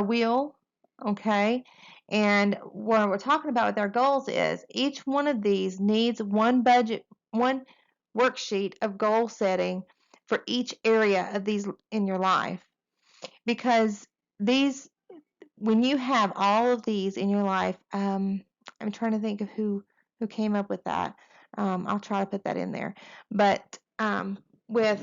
wheel, okay? And what we're talking about with our goals is each one of these needs one worksheet of goal setting for each area of these in your life. Because when you have all of these in your life, I'm trying to think of who came up with that. I'll try to put that in there. But with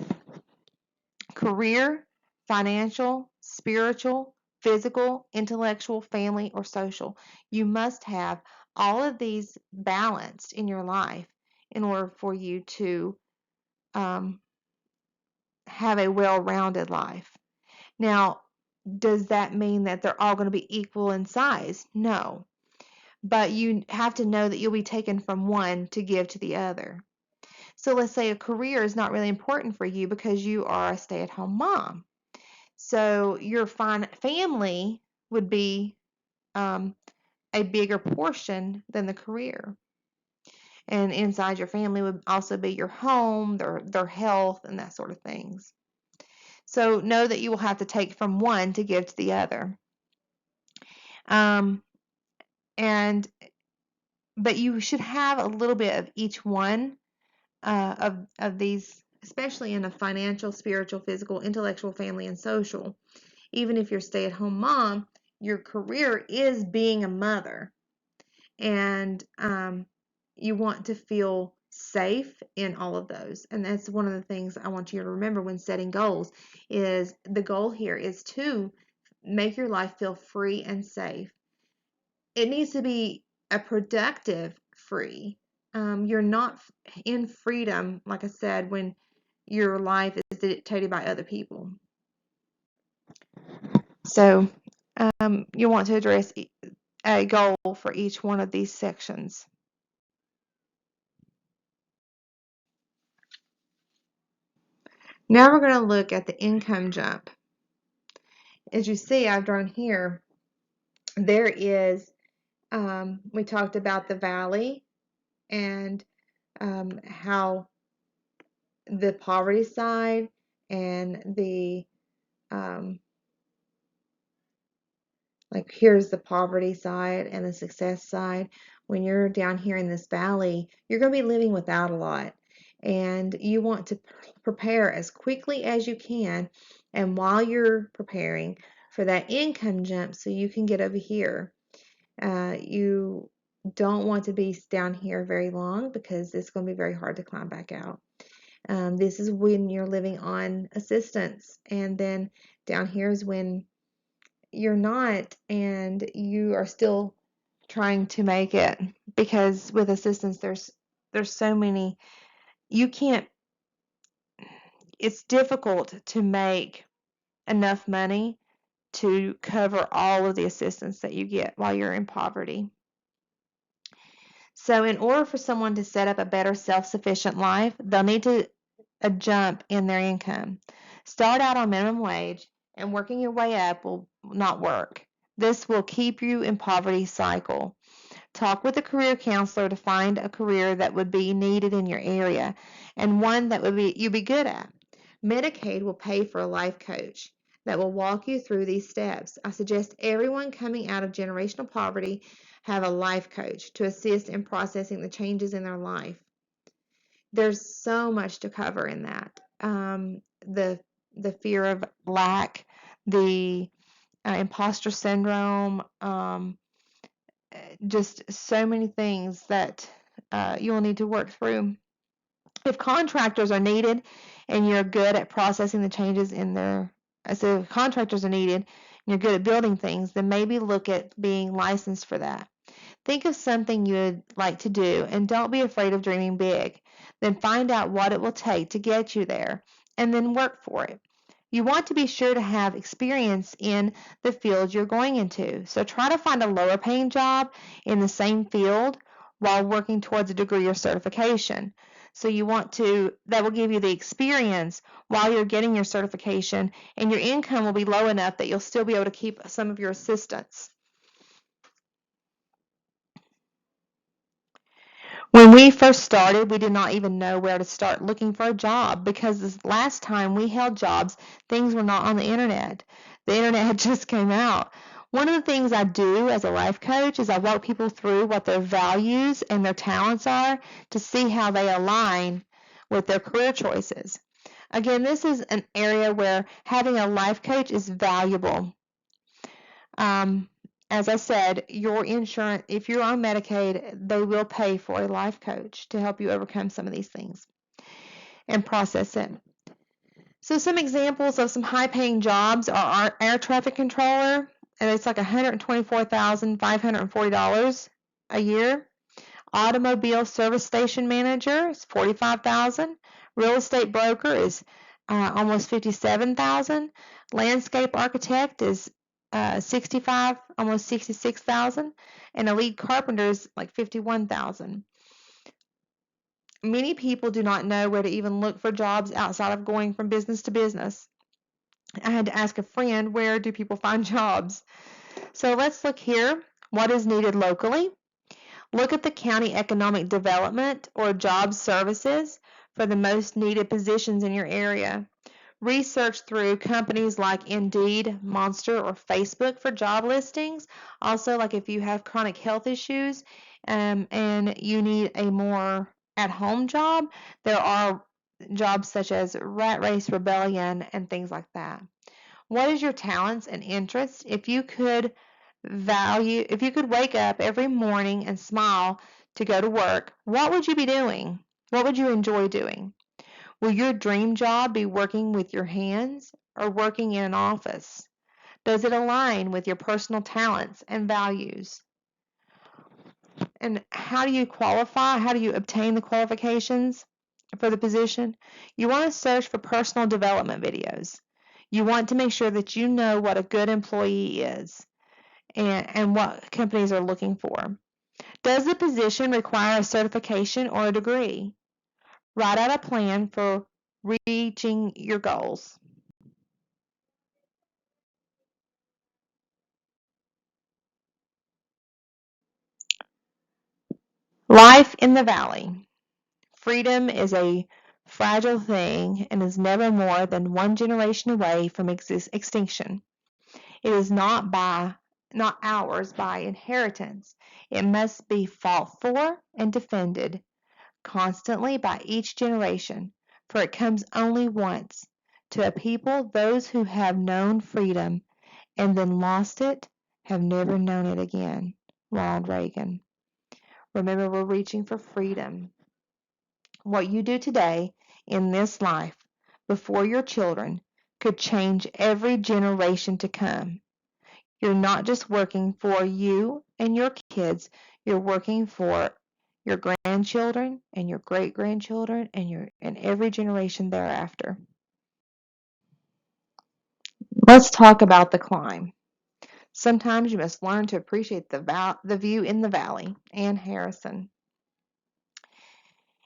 career, financial, spiritual, physical, intellectual, family, or social. You must have all of these balanced in your life in order for you to um, have a well-rounded life. Now, does that mean that they're all going to be equal in size? No. But you have to know that you'll be taken from one to give to the other. So let's say a career is not really important for you because you are a stay-at-home mom. So your family would be a bigger portion than the career. And inside your family would also be your home, their health, and that sort of things. So know that you will have to take from one to give to the other. Um, and but you should have a little bit of each one of these, especially in a financial, spiritual, physical, intellectual, family, and social. Even if you're a stay-at-home mom, your career is being a mother, and you want to feel safe in all of those. And that's one of the things I want you to remember when setting goals. Is the goal here is to make your life feel free and safe. It needs to be a productive free. You're not in freedom, like I said, when your life is dictated by other people. So you want to address a goal for each one of these sections. Now we're going to look at the income jump. As you see, I've drawn here, there is, we talked about the valley and how the poverty side and the like here's the poverty side and the success side. When you're down here in this valley, you're going to be living without a lot, and you want to prepare as quickly as you can, and while you're preparing for that income jump so you can get over here. You don't want to be down here very long because it's going to be very hard to climb back out. This is when you're living on assistance, and then down here is when you're not and you are still trying to make it, because with assistance there's so many, you can't, it's difficult to make enough money to cover all of the assistance that you get while you're in poverty. So in order for someone to set up a better self-sufficient life, they'll need to a jump in their income. Start out on minimum wage, and working your way up will not work. This will keep you in poverty cycle. Talk with a career counselor to find a career that would be needed in your area and one that would be you'd be good at. Medicaid will pay for a life coach that will walk you through these steps. I suggest everyone coming out of generational poverty have a life coach to assist in processing the changes in their life. There's so much to cover in that. The fear of lack, the imposter syndrome, just so many things that you'll need to work through. If contractors are needed and you're good at processing the changes in their, so if contractors are needed and you're good at building things, then maybe look at being licensed for that. Think of something you would like to do and don't be afraid of dreaming big. Then find out what it will take to get you there and then work for it. You want to be sure to have experience in the field you're going into. So try to find a lower paying job in the same field while working towards a degree or certification. So you want to, that will give you the experience while you're getting your certification, and your income will be low enough that you'll still be able to keep some of your assistance. When we first started, we did not even know where to start looking for a job, because this last time we held jobs, things were not on the internet. The internet had just came out. One of the things I do as a life coach is I walk people through what their values and their talents are to see how they align with their career choices. Again, this is an area where having a life coach is valuable. As I said, your insurance, if you're on Medicaid, they will pay for a life coach to help you overcome some of these things and process it. So some examples of some high-paying jobs are our air traffic controller, and it's like $124,540 a year. Automobile service station manager is $45,000. Real estate broker is almost $57,000. Landscape architect is 65, almost $66,000, and a lead carpenter is like $51,000. Many people do not know where to even look for jobs outside of going from business to business. I had to ask a friend, where do people find jobs? So let's look here. What is needed locally? Look at the county economic development or job services for the most needed positions in your area. Research through companies like Indeed, Monster, or Facebook for job listings. Also, like if you have chronic health issues and you need a more at-home job, there are jobs such as Rat Race Rebellion and things like that. What is your talents and interests? If you could wake up every morning and smile to go to work, what would you be doing? What would you enjoy doing? Will your dream job be working with your hands or working in an office? Does it align with your personal talents and values? And how do you qualify? How do you obtain the qualifications for the position? You want to search for personal development videos. You want to make sure that you know what a good employee is and what companies are looking for. Does the position require a certification or a degree? Write out a plan for reaching your goals. Life in the Valley. Freedom is a fragile thing and is never more than one generation away from extinction. It is not ours by inheritance. It must be fought for and defended constantly by each generation, for it comes only once. To a people, those who have known freedom and then lost it have never known it again. Ronald Reagan. Remember, we're reaching for freedom. What you do today in this life before your children could change every generation to come. You're not just working for you and your kids, you're working for your grandchildren and your great-grandchildren and every generation thereafter. Let's talk about the climb. Sometimes you must learn to appreciate the view in the valley. Ann Harrison.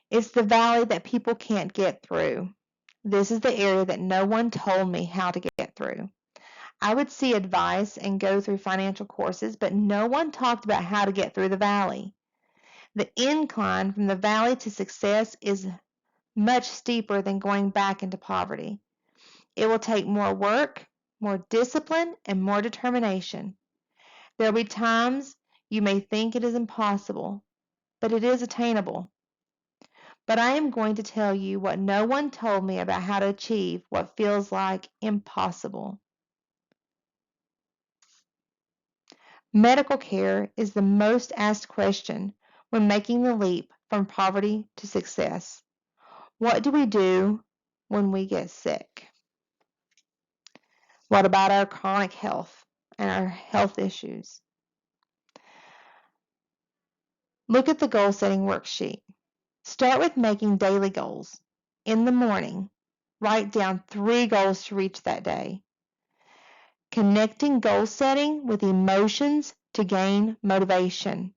It's the valley that people can't get through. This is the area that no one told me how to get through. I would see advice and go through financial courses, but no one talked about how to get through the valley. The incline from the valley to success is much steeper than going back into poverty. It will take more work, more discipline, and more determination. There will be times you may think it is impossible, but it is attainable. But I am going to tell you what no one told me about how to achieve what feels like impossible. Medical care is the most asked question when making the leap from poverty to success. What do we do when we get sick? What about our chronic health and our health issues? Look at the goal setting worksheet. Start with making daily goals. In the morning, write down 3 goals to reach that day. Connecting goal setting with emotions to gain motivation.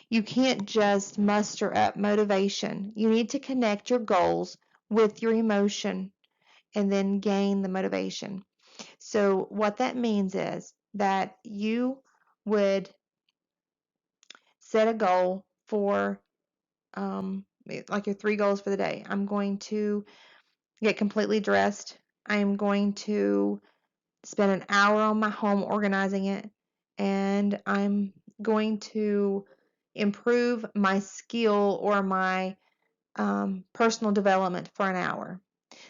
You can't just muster up motivation. You need to connect your goals with your emotion and then gain the motivation. So what that means is that you would set a goal for like your 3 goals for the day. I'm going to get completely dressed. I'm going to spend an hour on my home organizing it, and I'm going to improve my skill or my personal development for an hour.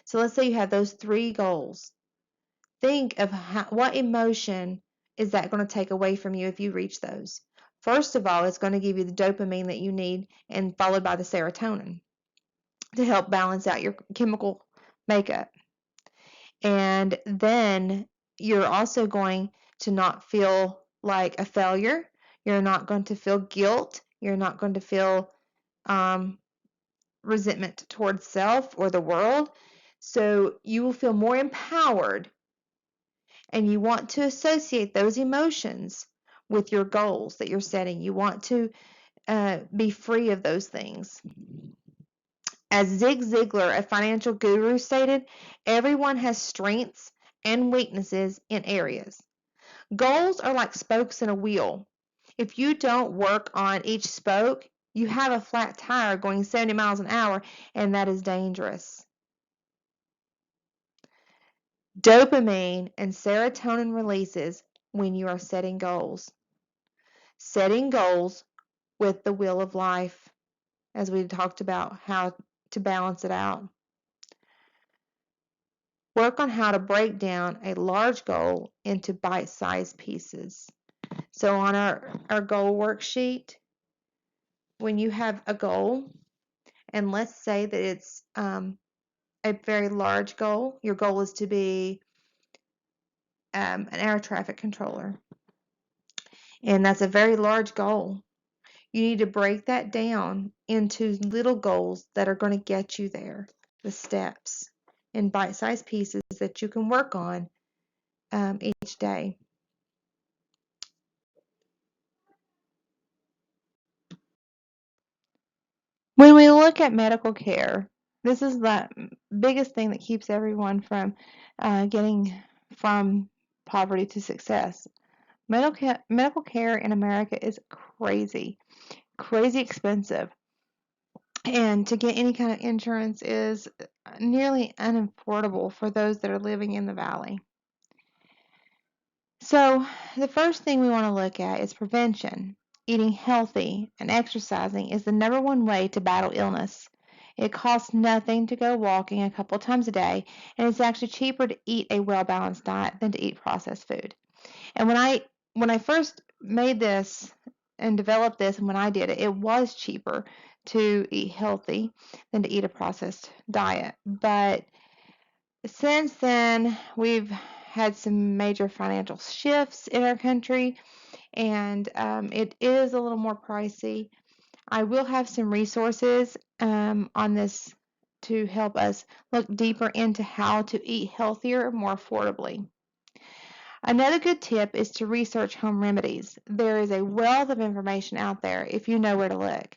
So let's say you have those 3 goals. Think of what emotion is that going to take away from you if you reach those. First of all, it's going to give you the dopamine that you need, and followed by the serotonin to help balance out your chemical makeup. And then you're also going to not feel like a failure. You're not going to feel guilt. You're not going to feel resentment towards self or the world. So you will feel more empowered, and you want to associate those emotions with your goals that you're setting. You want to be free of those things. As Zig Ziglar, a financial guru, stated, everyone has strengths and weaknesses in areas. Goals are like spokes in a wheel. If you don't work on each spoke, you have a flat tire going 70 miles an hour, and that is dangerous. Dopamine and serotonin releases when you are setting goals. Setting goals with the wheel of life, as we talked about how to balance it out. Work on how to break down a large goal into bite-sized pieces. So on our goal worksheet, when you have a goal, and let's say that it's a very large goal, your goal is to be an air traffic controller, and that's a very large goal. You need to break that down into little goals that are going to get you there, the steps, in bite-sized pieces that you can work on each day. When we look at medical care, this is the biggest thing that keeps everyone from getting from poverty to success. Medical care in America is crazy, crazy expensive. And to get any kind of insurance is nearly unaffordable for those that are living in the valley. So, the first thing we want to look at is prevention. Eating healthy and exercising is the number one way to battle illness. It costs nothing to go walking a couple times a day, and it's actually cheaper to eat a well-balanced diet than to eat processed food. And when I first made this and developed this, and when I did it, it was cheaper to eat healthy than to eat a processed diet. But since then, we've had some major financial shifts in our country, and it is a little more pricey. I will have some resources on this to help us look deeper into how to eat healthier more affordably. Another good tip is to research home remedies. There is a wealth of information out there if you know where to look.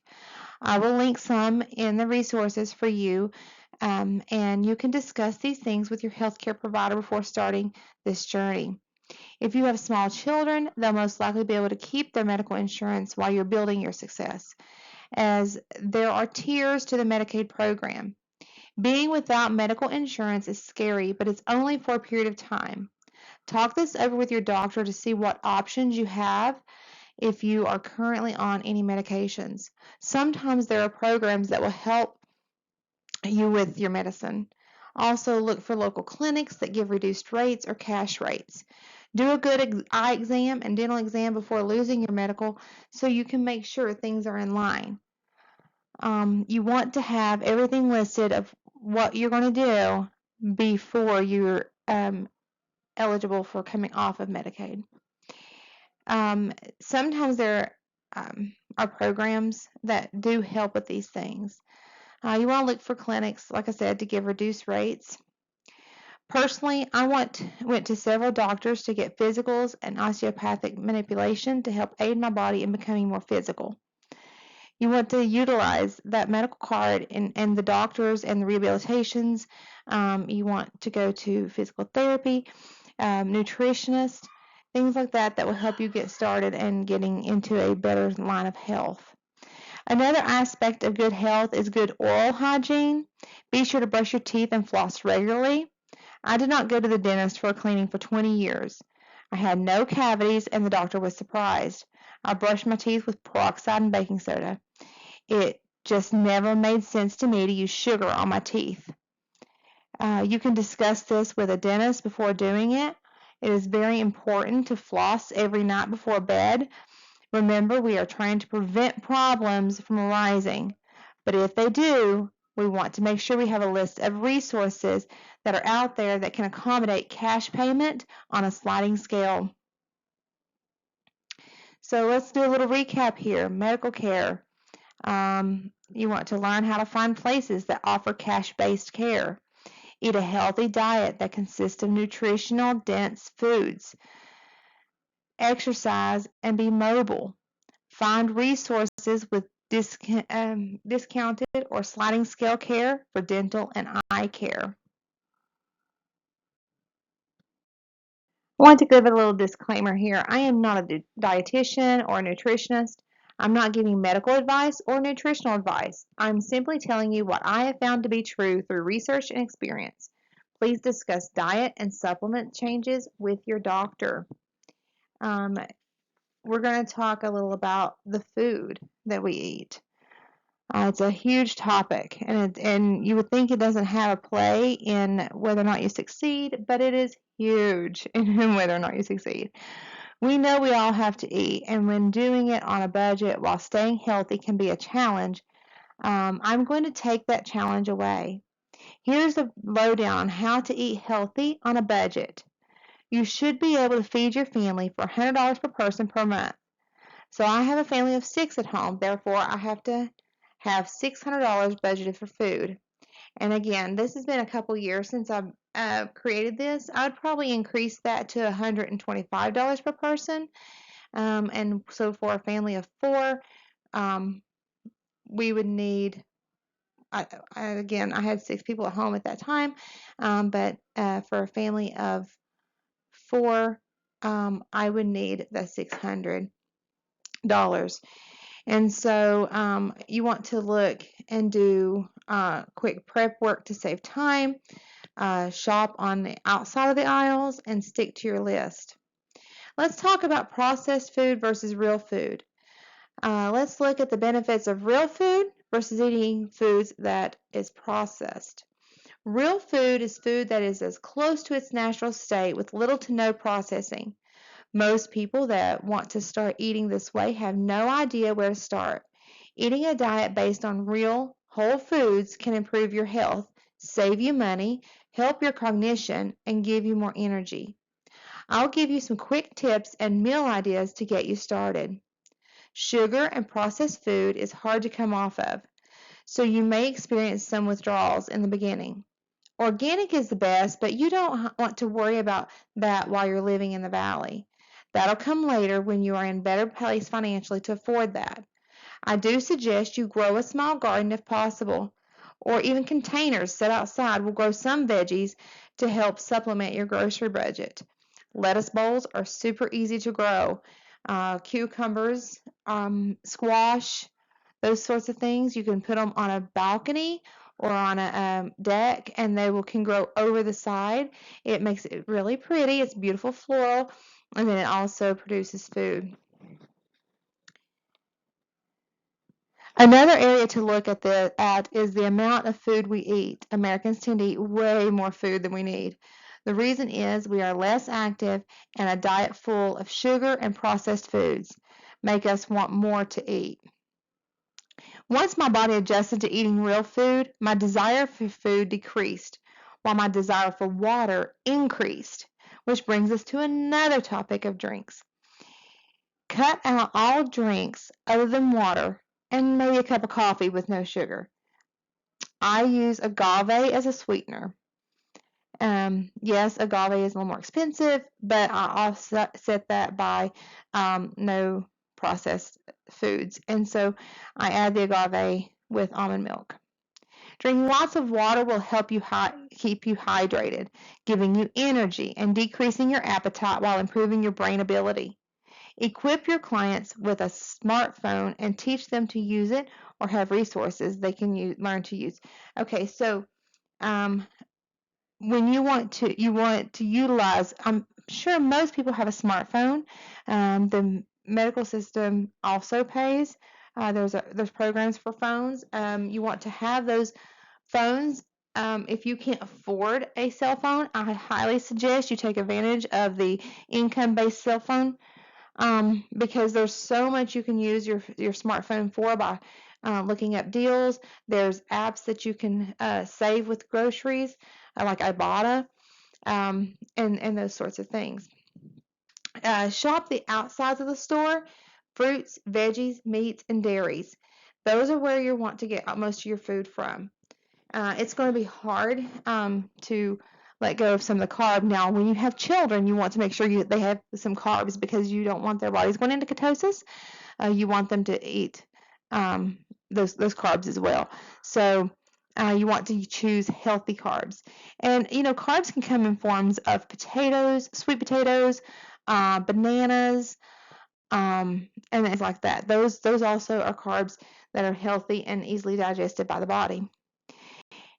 I will link some in the resources for you, and you can discuss these things with your healthcare provider before starting this journey. If you have small children, they'll most likely be able to keep their medical insurance while you're building your success, as there are tiers to the Medicaid program. Being without medical insurance is scary, but it's only for a period of time. Talk this over with your doctor to see what options you have if you are currently on any medications. Sometimes there are programs that will help you with your medicine. Also, look for local clinics that give reduced rates or cash rates. Do a good eye exam and dental exam before losing your medical so you can make sure things are in line. You want to have everything listed of what you're going to do before you're eligible for coming off of Medicaid. Sometimes there are programs that do help with these things. You want to look for clinics, like I said, to give reduced rates. Personally, I went to several doctors to get physicals and osteopathic manipulation to help aid my body in becoming more physical. You want to utilize that medical card and the doctors and the rehabilitations. You want to go to physical therapy, nutritionists, things like that that will help you get started and getting into a better line of health. Another aspect of good health is good oral hygiene. Be sure to brush your teeth and floss regularly. I did not go to the dentist for cleaning for 20 years. I had no cavities, and the doctor was surprised. I brushed my teeth with peroxide and baking soda. It just never made sense to me to use sugar on my teeth. You can discuss this with a dentist before doing it. It is very important to floss every night before bed. Remember, we are trying to prevent problems from arising, but if they do, We want to make sure we have a list of resources that are out there that can accommodate cash payment on a sliding scale. So let's do a little recap here. Medical care. You want to learn how to find places that offer cash-based care. Eat a healthy diet that consists of nutritional, dense foods. Exercise and be mobile. Find resources with discounted or sliding scale care for dental and eye care. I want to give a little disclaimer here. I am not a dietitian or a nutritionist. I'm not giving medical advice or nutritional advice. I'm simply telling you what I have found to be true through research and experience. Please discuss diet and supplement changes with your doctor. We're going to talk a little about the food that we eat. It's a huge topic, and you would think it doesn't have a play in whether or not you succeed, but it is huge in whether or not you succeed. We know we all have to eat, and when doing it on a budget while staying healthy can be a challenge. I'm going to take that challenge away. Here's the lowdown on how to eat healthy on a budget. You should be able to feed your family for $100 per person per month. So I have a family of 6 at home, therefore I have to have $600 budgeted for food. And again, this has been a couple years since I've created this. I would probably increase that to $125 per person. And so for a family of 4, we would need, again, I had 6 people at home at that time, but for a family of 4, I would need the $600. And so you want to look and do quick prep work to save time, shop on the outside of the aisles, and stick to your list. Let's talk about processed food versus real food. Let's look at the benefits of real food versus eating foods that is processed. Real food is food that is as close to its natural state with little to no processing. Most people that want to start eating this way have no idea where to start. Eating a diet based on real, whole foods can improve your health, save you money, help your cognition, and give you more energy. I'll give you some quick tips and meal ideas to get you started. Sugar and processed food is hard to come off of, so you may experience some withdrawals in the beginning. Organic is the best, but you don't want to worry about that while you're living in the valley. That'll come later when you are in better place financially to afford that. I do suggest you grow a small garden if possible, or even containers set outside will grow some veggies to help supplement your grocery budget. Lettuce bowls are super easy to grow. Cucumbers, squash, those sorts of things, you can put them on a balcony or on a deck, and can grow over the side. It makes it really pretty. It's beautiful floral, and then it also produces food. Another area to look at is the amount of food we eat. Americans tend to eat way more food than we need. The reason is we are less active, and a diet full of sugar and processed foods make us want more to eat. Once my body adjusted to eating real food, my desire for food decreased, while my desire for water increased, which brings us to another topic of drinks. Cut out all drinks other than water and maybe a cup of coffee with no sugar. I use agave as a sweetener. Yes, agave is a little more expensive, but I offset that by no processed foods. And so I add the agave with almond milk. Drinking lots of water will help you keep you hydrated, giving you energy and decreasing your appetite while improving your brain ability. Equip your clients with a smartphone and teach them to use it or have resources they can learn to use. Okay, so when you want to utilize, I'm sure most people have a smartphone. The medical system also pays. There's programs for phones. You want to have those phones. If you can't afford a cell phone, I highly suggest you take advantage of the income-based cell phone, because there's so much you can use your smartphone for by looking up deals. There's apps that you can save with groceries, like Ibotta, and those sorts of things. Shop the outsides of the store, fruits, veggies, meats, and dairies. Those are where you want to get most of your food from. It's going to be hard to let go of some of the carb. Now, when you have children, you want to make sure they have some carbs because you don't want their bodies going into ketosis. You want them to eat those carbs as well. So you want to choose healthy carbs. And, carbs can come in forms of potatoes, sweet potatoes, bananas, and things like that. Those also are carbs that are healthy and easily digested by the body.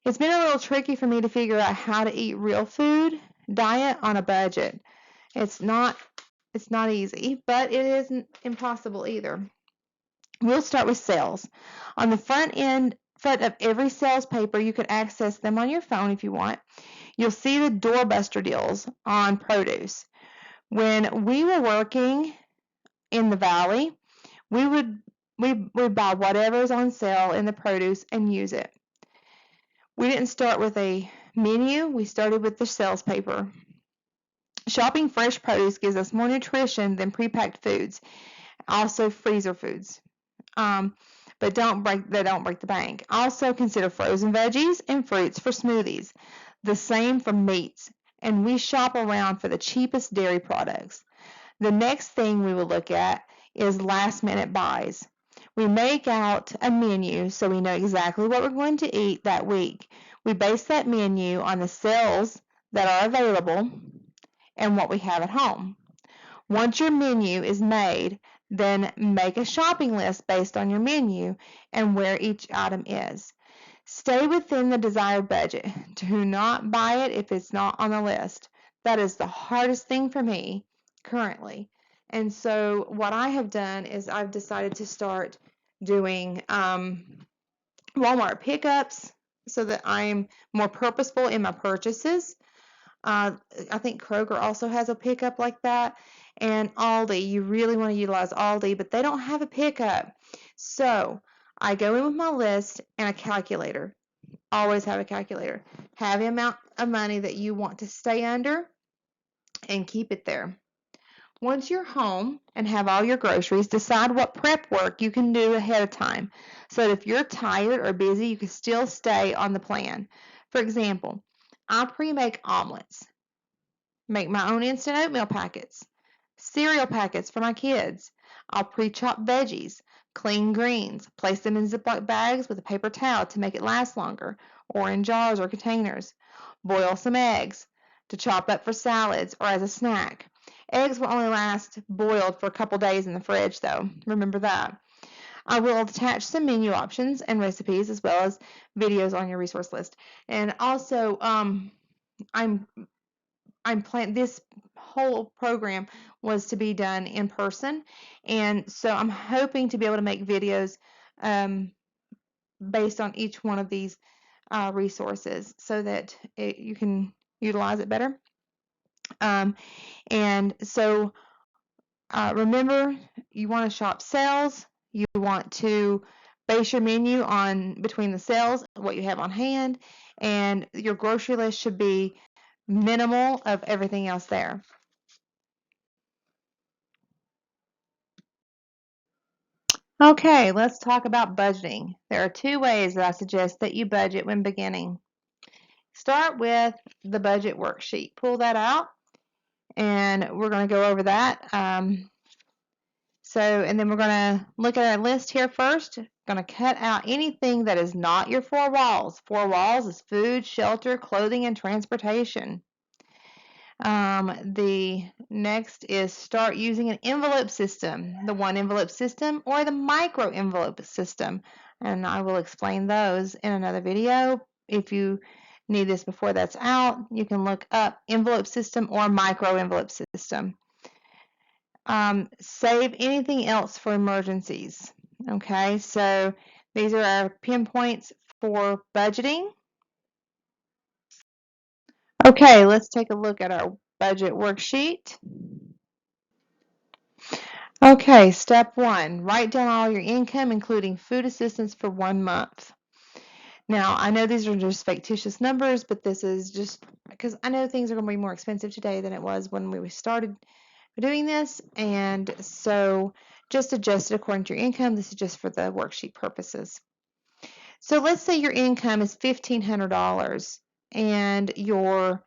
It's been a little tricky for me to figure out how to eat real food diet on a budget. It's not easy, but it isn't impossible either. We'll start with sales. On the front of every sales paper, you can access them on your phone if you want. You'll see the doorbuster deals on produce. When we were working in the valley, we would buy whatever's on sale in the produce and use it. We didn't start with a menu, we started with the sales paper. Shopping fresh produce gives us more nutrition than prepacked foods, also freezer foods. But they don't break the bank. Also consider frozen veggies and fruits for smoothies. The same for meats, and we shop around for the cheapest dairy products. The next thing we will look at is last minute buys. We make out a menu so we know exactly what we're going to eat that week. We base that menu on the sales that are available and what we have at home. Once your menu is made, then make a shopping list based on your menu and where each item is. Stay within the desired budget. Do not buy it if it's not on the list. That is the hardest thing for me currently. And so what I have done is I've decided to start doing Walmart pickups so that I'm more purposeful in my purchases. I think Kroger also has a pickup like that. And Aldi, you really want to utilize Aldi, but they don't have a pickup. So I go in with my list and a calculator. Always have a calculator. Have the amount of money that you want to stay under and keep it there. Once you're home and have all your groceries, decide what prep work you can do ahead of time so that if you're tired or busy, you can still stay on the plan. For example, I pre-make omelets, make my own instant oatmeal packets, cereal packets for my kids. I'll pre-chop veggies, clean greens, place them in Ziploc bags with a paper towel to make it last longer, or in jars or containers. Boil some eggs to chop up for salads or as a snack. Eggs will only last boiled for a couple days in the fridge, though. Remember that. I will attach some menu options and recipes as well as videos on your resource list. And also, I'm planning this whole program was to be done in person, and so I'm hoping to be able to make videos based on each one of these resources so that you can utilize it better. And so remember, you want to shop sales. You want to base your menu on between the sales, what you have on hand, and your grocery list should be minimal of everything else there. Okay, let's talk about budgeting. There are two ways that I suggest that you budget when beginning. Start with the budget worksheet. Pull that out, and we're going to go over that. And then we're going to look at our list here first. Going to cut out anything that is not your four walls. Four walls is food, shelter, clothing, and transportation. The next is start using an envelope system, the one envelope system or the micro envelope system. And I will explain those in another video. If you need this before that's out, you can look up envelope system or micro envelope system. Save anything else for emergencies. Okay, so these are our pinpoints for budgeting. Okay, let's take a look at our budget worksheet. Okay, step 1, write down all your income, including food assistance for 1 month. Now, I know these are just fictitious numbers, but this is just because I know things are going to be more expensive today than it was when we started doing this, and so just adjust it according to your income. This is just for the worksheet purposes. So let's say your income is $1,500 and your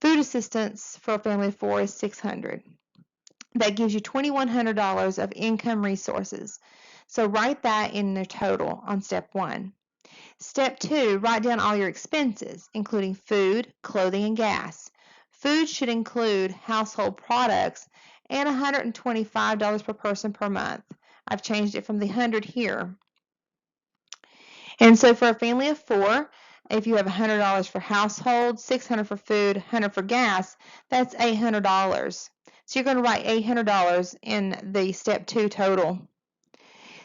food assistance for a family of 4 is $600. That gives you $2,100 of income resources. So write that in the total on step 1. Step 2, write down all your expenses, including food, clothing, and gas. Food should include household products and $125 per person per month. I've changed it from the 100 here. And so for a family of 4, if you have $100 for household, $600 for food, $100 for gas, that's $800. So you're going to write $800 in the step 2 total.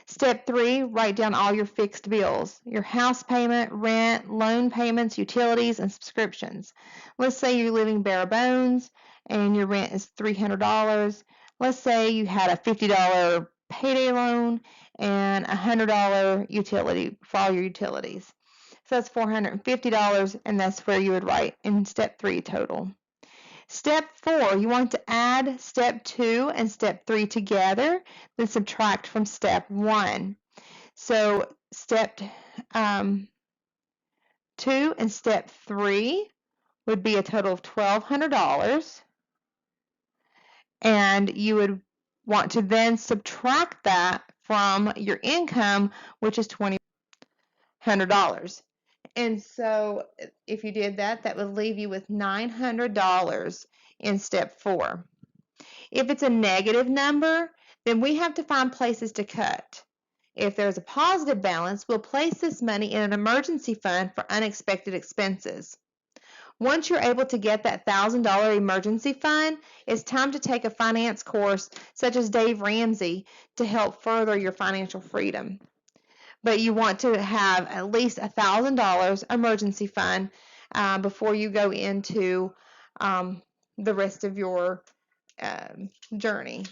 Step 3, write down all your fixed bills, your house payment, rent, loan payments, utilities, and subscriptions. Let's say you're living bare bones and your rent is $300. Let's say you had a $50 payday loan and a $100 utility for all your utilities. So that's $450, and that's where you would write in step 3 total. Step 4, you want to add step 2 and step 3 together, then subtract from step 1. So step 2 and step 3 would be a total of $1,200, and you would want to then subtract that from your income, which is $2,100. And so if you did that, that would leave you with $900 in step 4. If it's a negative number, then we have to find places to cut. If there's a positive balance, we'll place this money in an emergency fund for unexpected expenses. Once you're able to get that $1,000 emergency fund, it's time to take a finance course such as Dave Ramsey to help further your financial freedom. But you want to have at least $1,000 emergency fund before you go into the rest of your journey.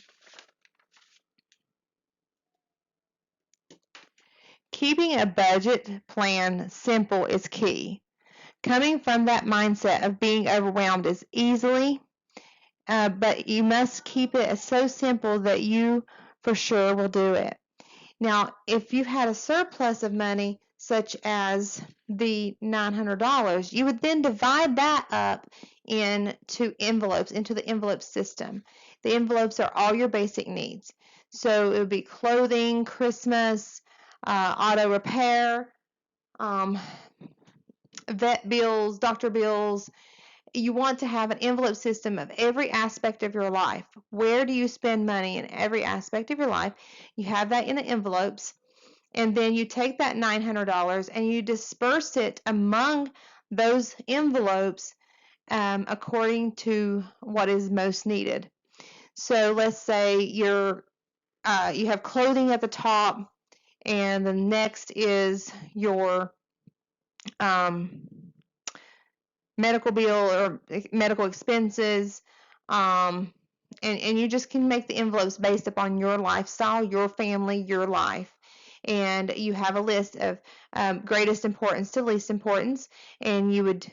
Keeping a budget plan simple is key. Coming from that mindset of being overwhelmed is easily, but you must keep it so simple that you for sure will do it. Now, if you had a surplus of money, such as the $900, you would then divide that up into envelopes, into the envelope system. The envelopes are all your basic needs. So it would be clothing, Christmas, auto repair, vet bills, doctor bills. You want to have an envelope system of every aspect of your life. Where do you spend money in every aspect of your life? You have that in the envelopes, and then you take that $900 and you disperse it among those envelopes according to what is most needed. So let's say you have clothing at the top, and the next is your medical bill or medical expenses, and you just can make the envelopes based upon your lifestyle, your family, your life. And you have a list of greatest importance to least importance, and you would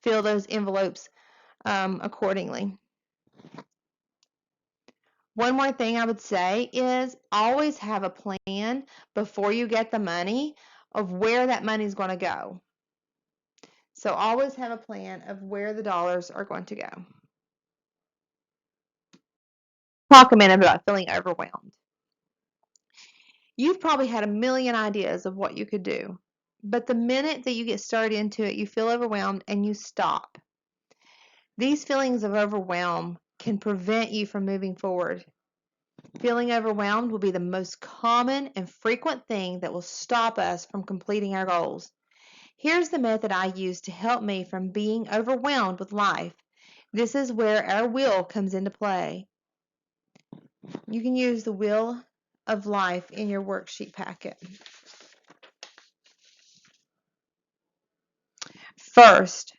fill those envelopes accordingly. One more thing I would say is always have a plan before you get the money of where that money is going to go. So always have a plan of where the dollars are going to go. Talk a minute about feeling overwhelmed. You've probably had a million ideas of what you could do, but the minute that you get started into it, you feel overwhelmed and you stop. These feelings of overwhelm can prevent you from moving forward. Feeling overwhelmed will be the most common and frequent thing that will stop us from completing our goals. Here's the method I use to help me from being overwhelmed with life. This is where our will comes into play. You can use the wheel of life in your worksheet packet. First,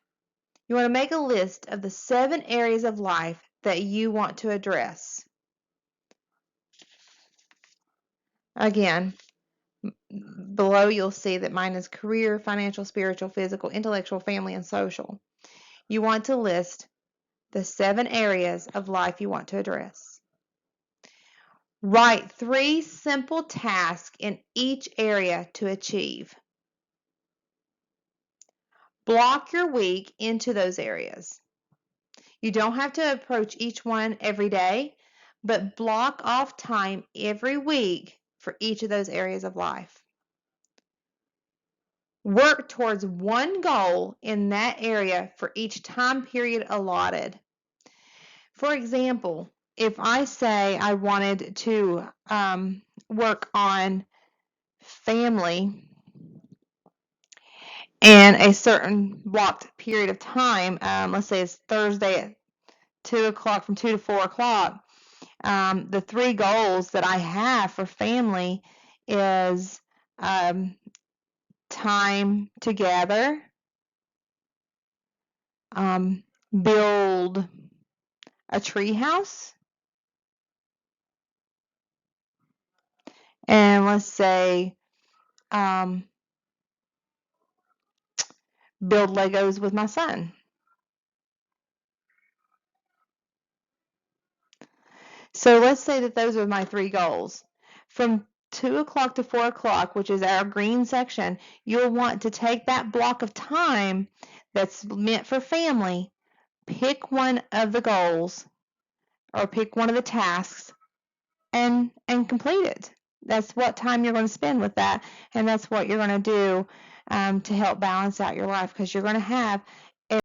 you want to make a list of the 7 areas of life that you want to address. Again, below you'll see that mine is career, financial, spiritual, physical, intellectual, family, and social. You want to list the 7 areas of life you want to address. Write 3 simple tasks in each area to achieve. Block your week into those areas. You don't have to approach each one every day, but block off time every week for each of those areas of life. Work towards one goal in that area for each time period allotted. For example, if I say I wanted to work on family in a certain blocked period of time, let's say it's Thursday at 2 o'clock, from 2 to 4 o'clock, the 3 goals that I have for family is time together, build a tree house, and let's say build Legos with my son. So let's say that those are my 3 goals. From 2 o'clock to 4 o'clock, which is our green section, you'll want to take that block of time that's meant for family, pick one of the goals or pick one of the tasks and complete it. That's what time you're going to spend with that, and that's what you're going to do to help balance out your life, because you're going to have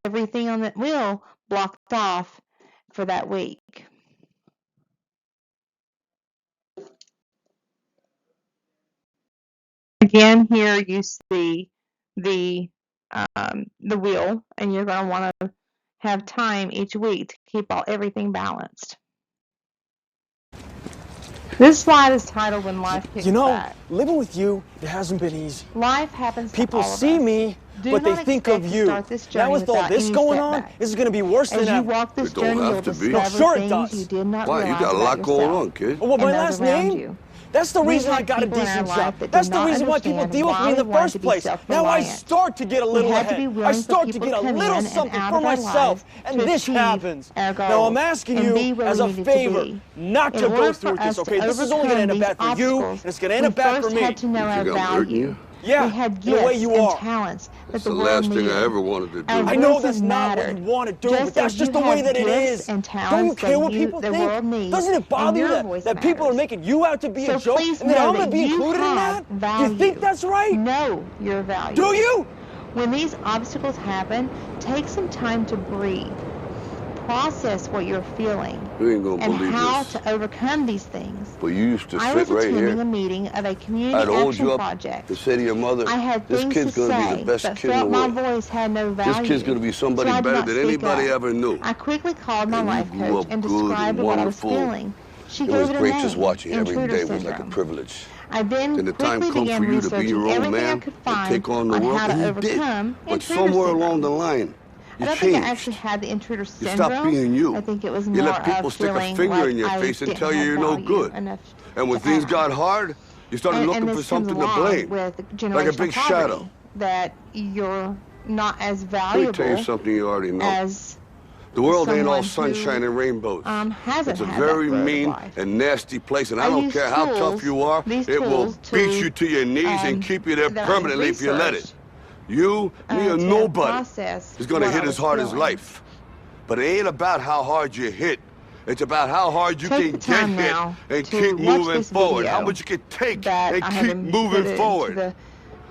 everything on that wheel blocked off for that week. Again, here you see the wheel, and you're going to want to have time each week to keep everything balanced. This slide is titled "When Life Kicks Back." Living with you, it hasn't been easy. Life happens to People all of see us. me, but they think of you. Now with all this going on, this is going to be worse than ever. As you walk this journey, you'll discover things you did not realize you got a lot going on, kid. Well, my last name? That's the reason I got a decent job. That's the reason why people deal with me in the first place. Now I start to get a little ahead. I start to get a little something for myself, and this happens. Now I'm asking you as a favor not to go through with this, okay? This is only going to end up bad for you, and it's going to end up bad for me. We first had to know our value. Yeah, we had gifts and talents that the world needed. That's the last thing I ever wanted to do. I know that's not what you want to do, but that's just the way that it is. Don't you care what people think? Doesn't it bother you that people are making you out to be a joke, and that I'm going to be included in that? Do you think that's right? Know your value. Do you? When these obstacles happen, take some time to breathe. Process what you're feeling and how to overcome these things. But you used to I sit was right attending here. a meeting of a community I'd hold action you up project. to say to your mother, I had this things kid's to going to say, be the best but kid in the felt my world. voice had no value. This kid's going to be somebody So I did better not than speak anybody up. ever knew. I quickly called my And you life grew coach up and good described and what I was wonderful. feeling. She It gave was it a great name, just watching every intruder day. It was like a syndrome. privilege. I then And the time quickly comes began for you to be researching your own everything I man could and find take on the on world, how to and you did. overcome But intruder somewhere syndrome. along the line, I don't think I actually had the intruder You syndrome. stopped being you. I think it was You more let people of stick a feeling finger like in your I face and didn't tell you have you're no value good. enough And when to things act. got hard, you started looking for this comes something to along blame. with Like a generational big poverty, shadow. that you're not as Let me valuable tell you something you already know. as The world ain't all someone sunshine who, and rainbows. hasn't It's a had that very road of mean life. and nasty place, and I I don't use care how tools, tough you are, these it will tools beat you to your knees and keep you there that I permanently if you let it. researched, You, me, or to nobody process is going to what I hit as was hard as feeling. life. But it ain't about how hard you hit. It's about how hard you Take can the get time hit now and to keep watch moving this forward. video How much you can take that and I have keep been moving put forward. into the,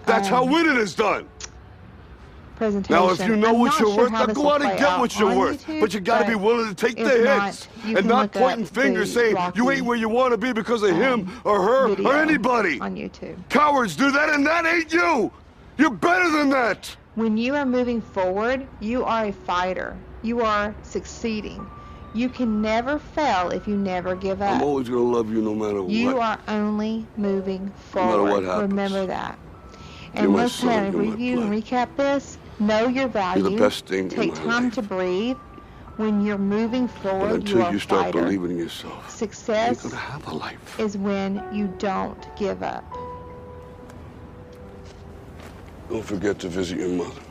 That's how winning is done. presentation. Now, if you know I'm what not you're sure worth, how now this go will out and play get what you're on worth. YouTube, But you got to be willing to take if the not, hits you and can not look pointing up fingers the saying you Rocky, ain't where you want to be because of him or her video or anybody. on YouTube. Cowards do that, and that ain't you. You're better than that. When you are moving forward, you are a fighter. You are succeeding. You can never fail if you never give up. I'm always going to love you no matter what. You are only moving forward. No matter what happens. Remember that. You're And my let's kind son, of you're my review and blood. recap this. Know your value. You're the best thing in Take my time life. to breathe. When you're moving forward, But until you're you a start fighter. believing in yourself, Success you're gonna have a life. is when you don't give up. Don't forget to visit your mother.